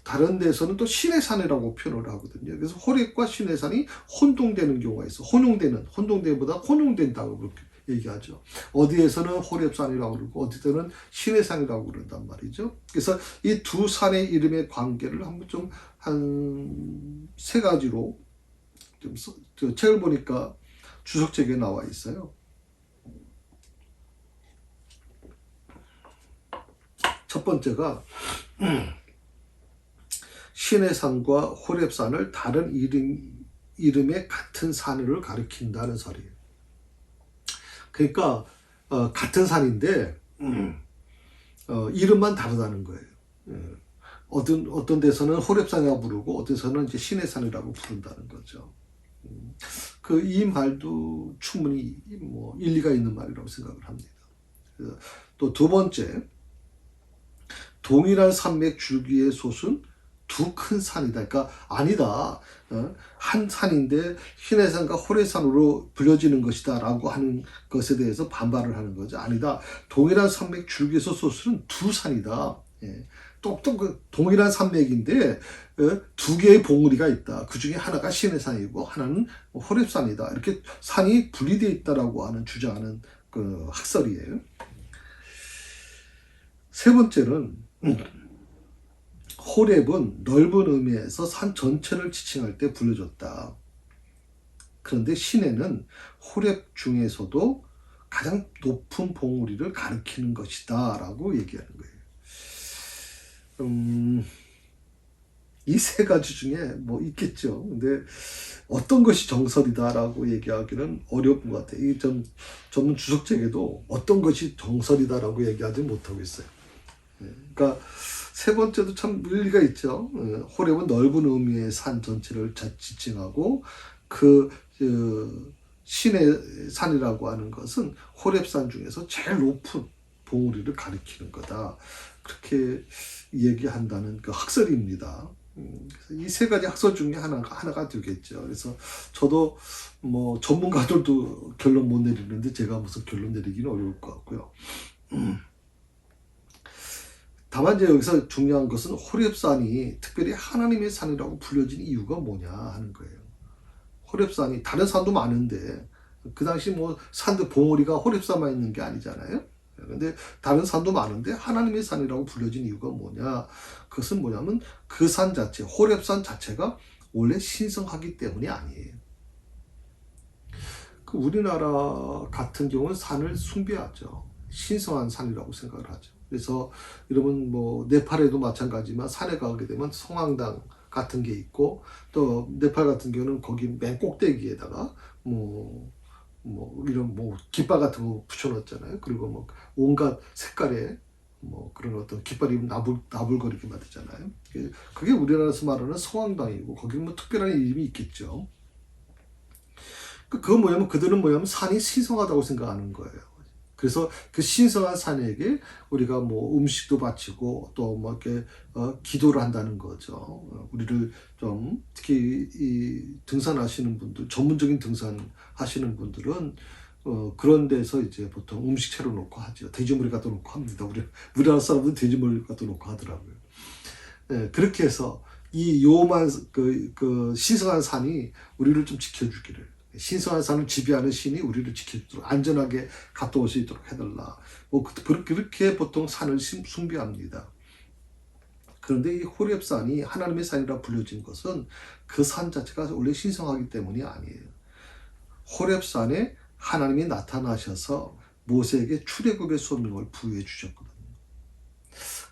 다른 데서는 또 시내산이라고 표현을 하거든요. 그래서 호렙과 시내산이 혼동되는 경우가 있어. 혼동되보다 혼용된다고 그렇게 얘기하죠. 어디에서는 호렙산이라고 그러고, 어디서는 시내산이라고 그런단 말이죠. 그래서 이 두 산의 이름의 관계를 한번 좀 한 세 가지로 좀 책을 보니까 주석책에 나와 있어요. 첫 번째가 시내산과 호렙산을 다른 이름의 같은 산을 가리킨다는 설이에요. 그러니까 같은 산인데 이름만 다르다는 거예요. 어떤 데서는 호렙산이라고 부르고 어떤 데서는 이제 시내산이라고 부른다는 거죠. 이 말도 충분히 뭐 일리가 있는 말이라고 생각을 합니다. 또 두 번째, 동일한 산맥 줄기의 솟은 두 큰 산이다. 그러니까 아니다. 한 산인데 시내산과 호렙산으로 불려지는 것이다 라고 하는 것에 대해서 반발을 하는 거죠. 아니다. 동일한 산맥 줄기에서 솟는 두 산이다. 동일한 산맥인데 두 개의 봉우리가 있다. 그 중에 하나가 시내산이고 하나는 호렙산이다. 이렇게 산이 분리되어 있다라고 하는 주장하는 그 학설이에요. 세 번째는 호렙은 넓은 의미에서 산 전체를 지칭할 때 불려졌다. 그런데 시내는 호렙 중에서도 가장 높은 봉우리를 가리키는 것이다 라고 얘기하는 거예요. 이 세 가지 중에 뭐 있겠죠. 근데 어떤 것이 정설이다라고 얘기하기는 어려운 것 같아요. 이 전문 주석책에도 어떤 것이 정설이다라고 얘기하지 못하고 있어요. 그러니까 세 번째도 참 일리가 있죠. 호렙은 넓은 의미의 산 전체를 지칭하고 신의 산이라고 하는 것은 호렙산 중에서 제일 높은 봉우리를 가리키는 거다. 그렇게 얘기한다는 그 학설입니다. 이 세 가지 학설 중에 하나가 되겠죠. 그래서 저도 뭐 전문가들도 결론 못 내리는데 제가 무슨 결론 내리기는 어려울 것 같고요. 다만 이제 여기서 중요한 것은 호렙산이 특별히 하나님의 산이라고 불려진 이유가 뭐냐 하는 거예요. 호렙산이 다른 산도 많은데 그 당시 뭐 산들 봉우리가 호렙산만 있는 게 아니잖아요. 그런데 다른 산도 많은데 하나님의 산이라고 불려진 이유가 뭐냐? 그것은 뭐냐면 그 산 자체, 호렙산 자체가 원래 신성하기 때문이 아니에요. 우리나라 같은 경우는 산을 숭배하죠. 신성한 산이라고 생각을 하죠. 그래서 여러분 뭐 네팔에도 마찬가지지만 산에 가게 되면 성황당 같은 게 있고 또 네팔 같은 경우는 거기 맨 꼭대기에다가 이런 깃발 같은 거 붙여놨잖아요. 그리고 뭐 온갖 색깔의 뭐 그런 어떤 깃발이 나불거리게 만들잖아요. 그게 우리나라에서 말하는 성황당이고 거기는 뭐 특별한 이름이 있겠죠. 그건 뭐냐면 그들은 산이 신성하다고 생각하는 거예요. 그래서 그 신성한 산에게 우리가 뭐 음식도 바치고 또 뭐 이렇게 기도를 한다는 거죠. 우리를 좀 특히 이 등산하시는 분들, 전문적인 등산하시는 분들은 그런 데서 이제 보통 음식 채로 놓고 하죠. 돼지머리 갖다 놓고 합니다. 우리나라 사람들은 돼지머리 갖다 놓고 하더라고요. 그렇게 해서 이 요만 그 신성한 산이 우리를 좀 지켜주기를. 신성한 산을 지배하는 신이 우리를 지켜주도록 안전하게 갔다 올 수 있도록 해달라. 그렇게 보통 산을 숭배합니다. 그런데 이 호렙산이 하나님의 산이라 불려진 것은 그 산 자체가 원래 신성하기 때문이 아니에요. 호렙산에 하나님이 나타나셔서 모세에게 출애굽의 소명을 부여해 주셨거든요.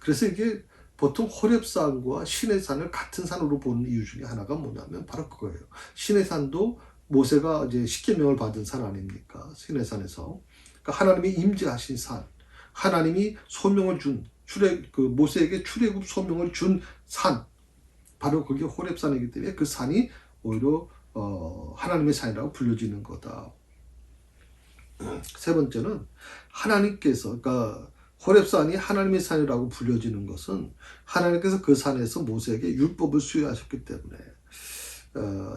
그래서 이게 보통 호렙산과 시내산을 같은 산으로 보는 이유 중에 하나가 뭐냐면 바로 그거예요. 시내산도 모세가 이제 십계명을 받은 산 아닙니까? 시내산에서. 그러니까 하나님이 임재하신 산, 하나님이 소명을 준 모세에게 출애굽 소명을 준 산, 바로 그게 호렙산이기 때문에 그 산이 오히려 하나님의 산이라고 불려지는 거다. 세 번째는 하나님께서 그러니까 호렙산이 하나님의 산이라고 불려지는 것은 하나님께서 그 산에서 모세에게 율법을 수여하셨기 때문에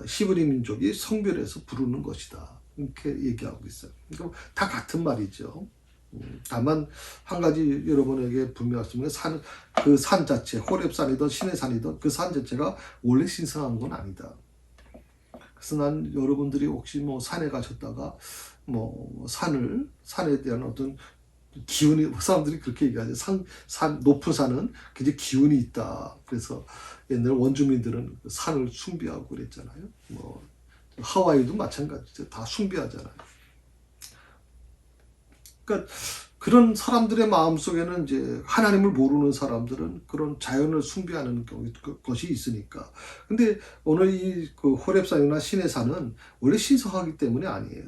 히브리 민족이 성별해서 부르는 것이다. 이렇게 얘기하고 있어요. 그러니까 다 같은 말이죠. 다만 한 가지 여러분에게 분명하시면 그 산 자체, 호렙산이든 시내산이든 그 산 자체가 원래 신성한 건 아니다. 그래서 난 여러분들이 혹시 뭐 산에 가셨다가 뭐 산에 대한 어떤 기운이, 사람들이 그렇게 얘기하죠. 높은 산은 굉장히 기운이 있다. 그래서 옛날 원주민들은 산을 숭배하고 그랬잖아요. 하와이도 마찬가지죠. 다 숭배하잖아요. 그러니까 그런 사람들의 마음속에는 이제 하나님을 모르는 사람들은 그런 자연을 숭배하는 것이 있으니까. 근데 오늘 그 호렙산이나 시내산은 원래 신성하기 때문에 아니에요.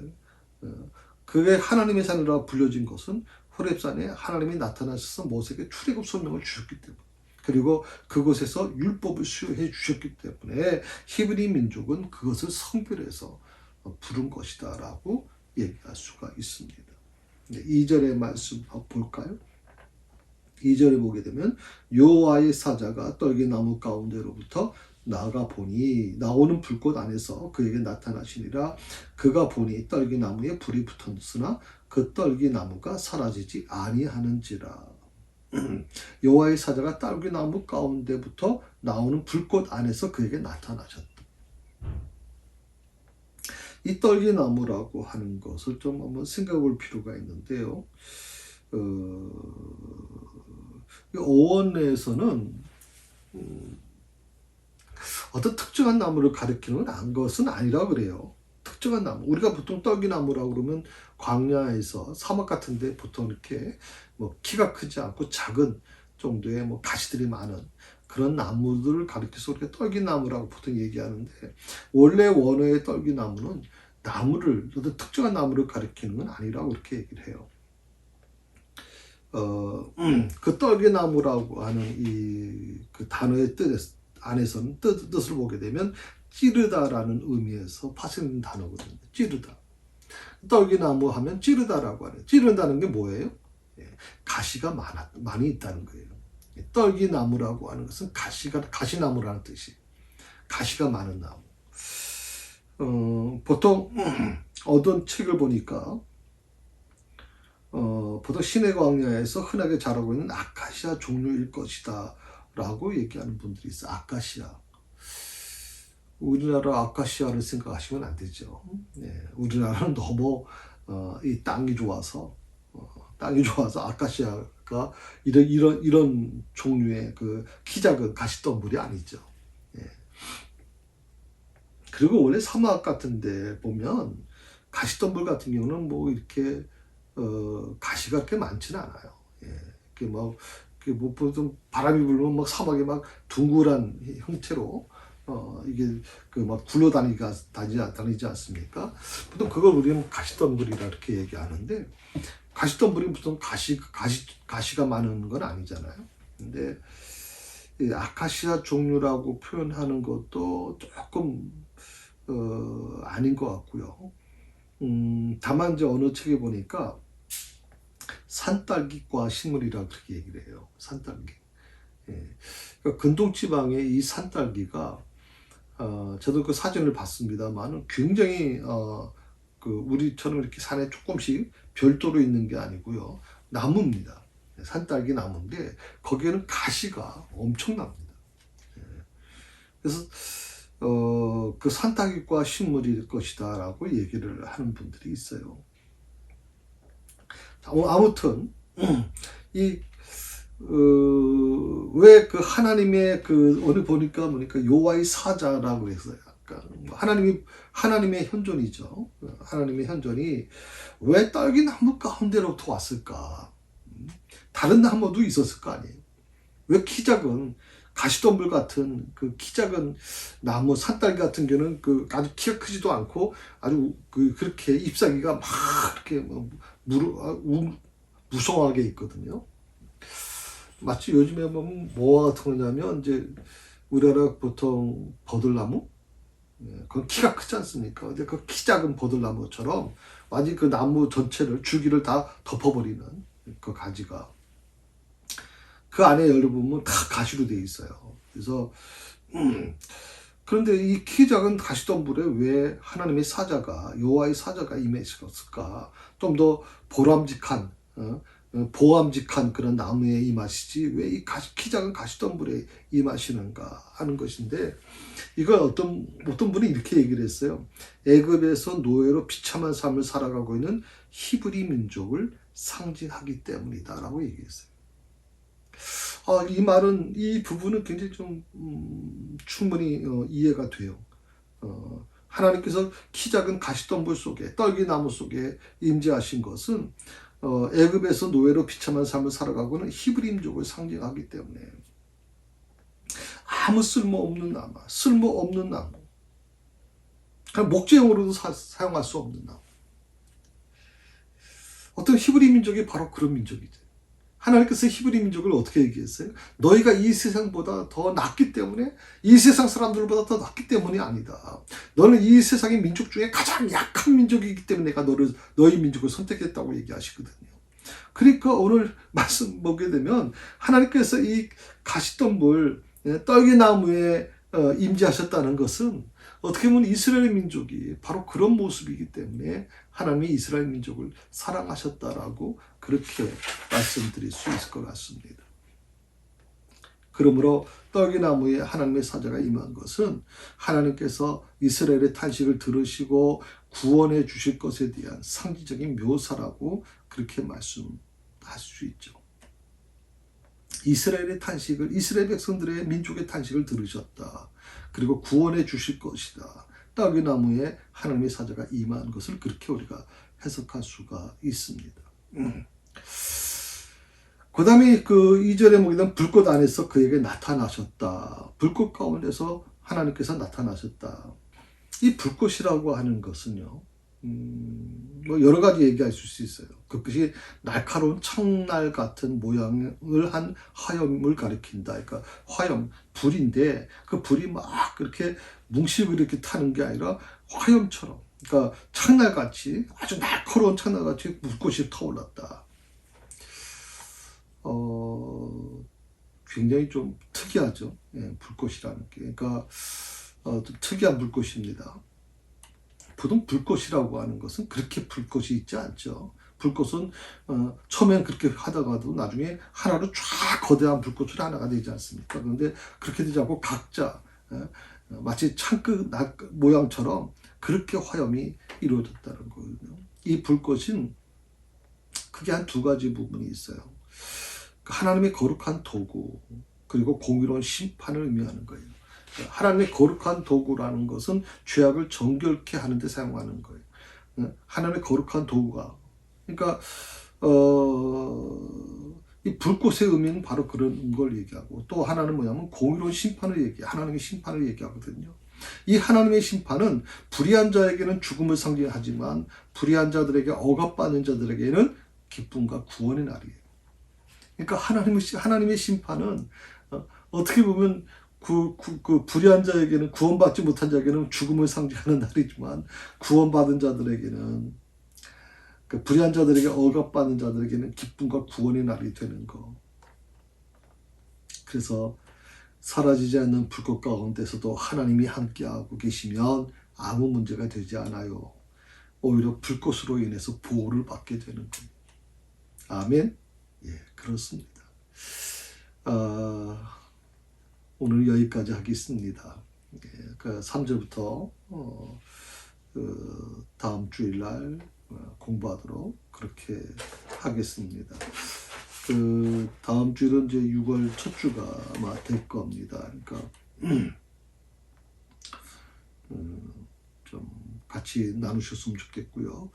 그게 하나님의 산이라고 불려진 것은 호렙산에 하나님이 나타나셔서 모세에게 출애굽 설명을 주셨기 때문에, 그리고 그곳에서 율법을 수여해 주셨기 때문에 히브리 민족은 그것을 성별해서 부른 것이다라고 얘기할 수가 있습니다. 2절의 말씀 볼까요? 2절에 보게 되면 여호와의 사자가 떨기나무 가운데로부터 나가 보니 나오는 불꽃 안에서 그에게 나타나시니라. 그가 보니 떨기나무에 불이 붙었으나 그 떨기나무가 사라지지 아니하는지라. 여호와의 사자가 떨기나무 가운데부터 나오는 불꽃 안에서 그에게 나타나셨다. 이 떨기나무라고 하는 것을 좀 한번 생각해 볼 필요가 있는데요. 어원에서는 어떤 특정한 나무를 가리키는 것은 아니라 그래요. 특정한 나무. 우리가 보통 떨기나무라고 그러면 광야에서 사막 같은 데 보통 이렇게 뭐 키가 크지 않고 작은 정도의 뭐 가시들이 많은 그런 나무들을 가리켜서 우리가 떨기나무라고 보통 얘기하는데, 원래 원어의 떨기나무는 나무를, 어떤 특정한 나무를 가리키는 건 아니라고 이렇게 얘기를 해요. 그 떨기나무라고 하는 그 단어의 뜻 안에서는 뜻을 보게 되면 찌르다라는 의미에서 파생된 단어거든요. 찌르다. 떨기나무 하면 찌르다라고 하네요. 찌른다는 게 뭐예요? 가시가 많이 있다는 거예요. 떨기나무라고 하는 것은 가시나무라는 뜻이, 가시가 많은 나무. 보통 어떤 책을 보니까 보통 시내 광야에서 흔하게 자라고 있는 아카시아 종류일 것이다 라고 얘기하는 분들이 있어요. 아카시아. 우리나라 아카시아를 생각하시면 안 되죠. 우리나라는 너무 이 땅이 좋아서 아카시아가 이런 종류의 그 키 작은 가시덤불이 아니죠. 그리고 원래 사막 같은 데 보면 가시덤불 같은 경우는 뭐 이렇게 가시가 그렇게 많지는 않아요. 이렇게 뭐 보통 바람이 불면 막 사막에 막 둥그란 형태로 이게 그 막 굴러다니지 않습니까? 보통 그걸 우리는 가시덤불이라 이렇게 얘기하는데, 가시덤불이 무슨 가시가 많은 건 아니잖아요. 근데 이 아카시아 종류라고 표현하는 것도 조금 아닌 것 같고요. 다만 이제 어느 책에 보니까 산딸기과 식물이라고 그렇게 얘기를 해요. 산딸기. 그러니까 근동지방의 이 산딸기가 저도 그 사진을 봤습니다만 굉장히 그 우리처럼 이렇게 산에 조금씩 별도로 있는 게 아니고요. 나무입니다. 산딸기 나무인데 거기에는 가시가 엄청납니다. 그래서 그 산딸기과 식물일 것이다라고 얘기를 하는 분들이 있어요. 아무튼 왜 그 하나님의 어디 보니까 여호와의 사자라고 해서 약간 하나님의 현존이죠. 하나님의 현존이 왜 떨기나무 가운데로부터 왔을까? 다른 나무도 있었을 거 아니에요. 왜 키 작은 가시덤불 같은 그 키 작은 나무, 산딸기 같은 경우는 아주 키가 크지도 않고 아주 그렇게 잎사귀가 막 이렇게 무성하게 있거든요. 마치 요즘에 보면 뭐와 같은 거냐면 이제 우리나라 보통 버들나무, 그건 키가 크지 않습니까? 근데 그 키 작은 버들나무처럼 완전히 그 나무 전체를 줄기를 다 덮어버리는 그 가지가, 그 안에 열어보면 다 가시로 되어 있어요. 그래서 그런데 이 키 작은 가시덤불에 왜 하나님의 사자가, 여호와의 사자가 임했을까? 좀 더 보암직한 그런 나무에 임하시지 왜 이 키 작은 가시덤불에 임하시는가 하는 것인데, 이걸 어떤 분이 이렇게 얘기를 했어요. 애굽에서 노예로 비참한 삶을 살아가고 있는 히브리 민족을 상징하기 때문이다라고 얘기했어요. 이 부분은 굉장히 좀 충분히 이해가 돼요. 하나님께서 키 작은 가시덤불 속에 떨기나무 속에 임재하신 것은 애굽에서 노예로 비참한 삶을 살아가고는 히브리 민족을 상징하기 때문에 아무 쓸모없는 나무, 쓸모없는 나무, 그냥 목재용으로도 사용할 수 없는 나무. 어떤 히브리 민족이 바로 그런 민족이죠. 하나님께서 히브리 민족을 어떻게 얘기했어요? 너희가 이 세상보다 더 낫기 때문에, 이 세상 사람들보다 더 낫기 때문이 아니다. 너는 이 세상의 민족 중에 가장 약한 민족이기 때문에 내가 너희 민족을 선택했다고 얘기하시거든요. 그러니까 오늘 말씀 보게 되면 하나님께서 이 가시덤불 떨기나무에 임재하셨다는 것은 어떻게 보면 이스라엘 민족이 바로 그런 모습이기 때문에 하나님이 이스라엘 민족을 사랑하셨다라고 그렇게 말씀드릴 수 있을 것 같습니다. 그러므로 떨기나무에 하나님의 사자가 임한 것은 하나님께서 이스라엘의 탄식을 들으시고 구원해 주실 것에 대한 상징적인 묘사라고 그렇게 말씀할 수 있죠. 이스라엘의 탄식을, 이스라엘 백성들의 민족의 탄식을 들으셨다. 그리고 구원해 주실 것이다. 떨기나무에 하나님의 사자가 임한 것을 그렇게 우리가 해석할 수가 있습니다. 그 다음에 그 2절에 보게 되면 불꽃 안에서 그에게 나타나셨다. 불꽃 가운데서 하나님께서 나타나셨다. 이 불꽃이라고 하는 것은요, 뭐 여러 가지 얘기할 수 있어요. 그것이 날카로운 창날 같은 모양을 한 화염을 가리킨다. 그러니까 화염, 불인데 그 불이 막 그렇게 뭉시고 이렇게 타는 게 아니라 화염처럼, 그러니까 창날같이, 아주 날카로운 창날같이 불꽃이 타올랐다. 굉장히 좀 특이하죠. 예, 불꽃이라는 게. 그러니까 좀 특이한 불꽃입니다. 보통 불꽃이라고 하는 것은 그렇게 불꽃이 있지 않죠. 불꽃은 처음엔 그렇게 하다가도 나중에 하나로 쫙 거대한 불꽃으로 하나가 되지 않습니까? 그런데 그렇게 되지 않고 각자 마치 창끝 모양처럼 그렇게 화염이 이루어졌다는 거거든요. 이 불꽃은 크게 한 두 가지 부분이 있어요. 하나님의 거룩한 도구, 그리고 공의로운 심판을 의미하는 거예요. 하나님의 거룩한 도구라는 것은 죄악을 정결케 하는 데 사용하는 거예요. 하나님의 거룩한 도구가, 그러니까 이 불꽃의 의미는 바로 그런 걸 얘기하고, 또 하나는 뭐냐면 공의로운 심판을 얘기해요. 하나님의 심판을 얘기하거든요. 이 하나님의 심판은 불의한 자에게는 죽음을 상징하지만 불의한 자들에게, 억압받는 자들에게는 기쁨과 구원의 날이에요. 그러니까 하나님의 심판은 어떻게 보면 그 불의한 자에게는, 구원받지 못한 자에게는 죽음을 상징하는 날이지만 구원받은 자들에게는, 그 불의한 자들에게, 억압받는 자들에게는 기쁨과 구원의 날이 되는 거. 그래서 사라지지 않는 불꽃 가운데서도 하나님이 함께하고 계시면 아무 문제가 되지 않아요. 오히려 불꽃으로 인해서 보호를 받게 되는 거예요. 아멘. 예, 그렇습니다. 오늘 여기까지 하겠습니다. 예, 그 3절부터 그 다음 주일날 공부하도록 그렇게 하겠습니다. 그 다음 주일은 이제 6월 첫 주가 아마 될 겁니다. 그러니까 좀 같이 나누셨으면 좋겠고요.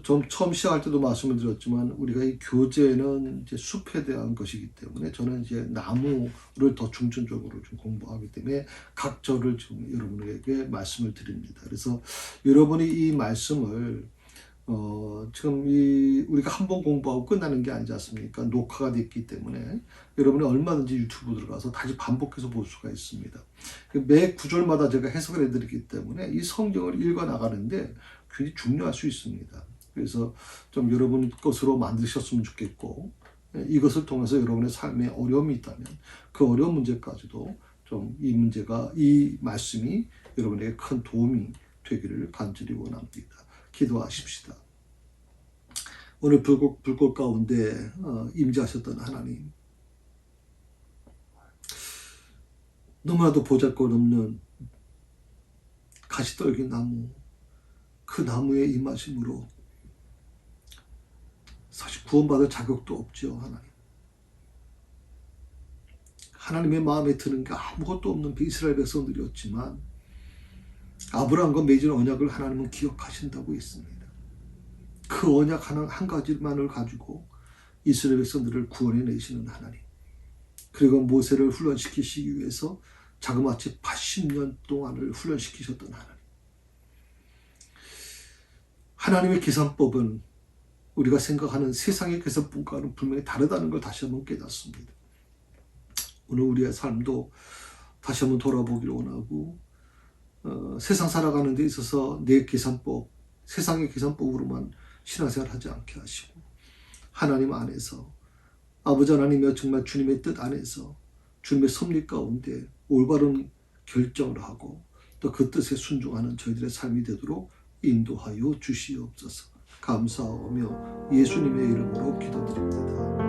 좀 처음 시작할 때도 말씀을 드렸지만 우리가 이 교재는 이제 숲에 대한 것이기 때문에 저는 이제 나무를 더 중점적으로 좀 공부하기 때문에 각 절을 좀 여러분에게 말씀을 드립니다. 그래서 여러분이 이 말씀을 지금 우리가 한 번 공부하고 끝나는 게 아니지 않습니까? 녹화가 됐기 때문에 여러분이 얼마든지 유튜브 들어가서 다시 반복해서 볼 수가 있습니다. 매 구절마다 제가 해석을 해드리기 때문에 이 성경을 읽어 나가는데 굉장히 중요할 수 있습니다. 그래서 좀 여러분 것으로 만드셨으면 좋겠고, 이것을 통해서 여러분의 삶에 어려움이 있다면 그 어려운 문제까지도 좀 이 말씀이 여러분에게 큰 도움이 되기를 간절히 원합니다. 기도하십시다. 오늘 불꽃 가운데 임재하셨던 하나님, 너무나도 보잘것없는 가시떨기 나무, 그 나무에 임하심으로 사실 구원받을 자격도 없죠. 하나님, 하나님의 마음에 드는 게 아무것도 없는 이스라엘 백성들이었지만 아브라함과 맺은 언약을 하나님은 기억하신다고 했습니다. 그 언약 한 가지만을 가지고 이스라엘 백성들을 구원해 내시는 하나님, 그리고 모세를 훈련시키시기 위해서 자그마치 80년 동안을 훈련시키셨던 하나님. 하나님의 계산법은 우리가 생각하는 세상의 계산법과는 분명히 다르다는 걸 다시 한번 깨닫습니다. 오늘 우리의 삶도 다시 한번 돌아보기를 원하고, 세상 살아가는 데 있어서 내 계산법, 세상의 계산법으로만 신앙생활 하지 않게 하시고, 하나님 안에서, 아버지 하나님의 정말 주님의 뜻 안에서 주님의 섭리 가운데 올바른 결정을 하고 또 그 뜻에 순종하는 저희들의 삶이 되도록 인도하여 주시옵소서. 감사하며 예수님의 이름으로 기도드립니다.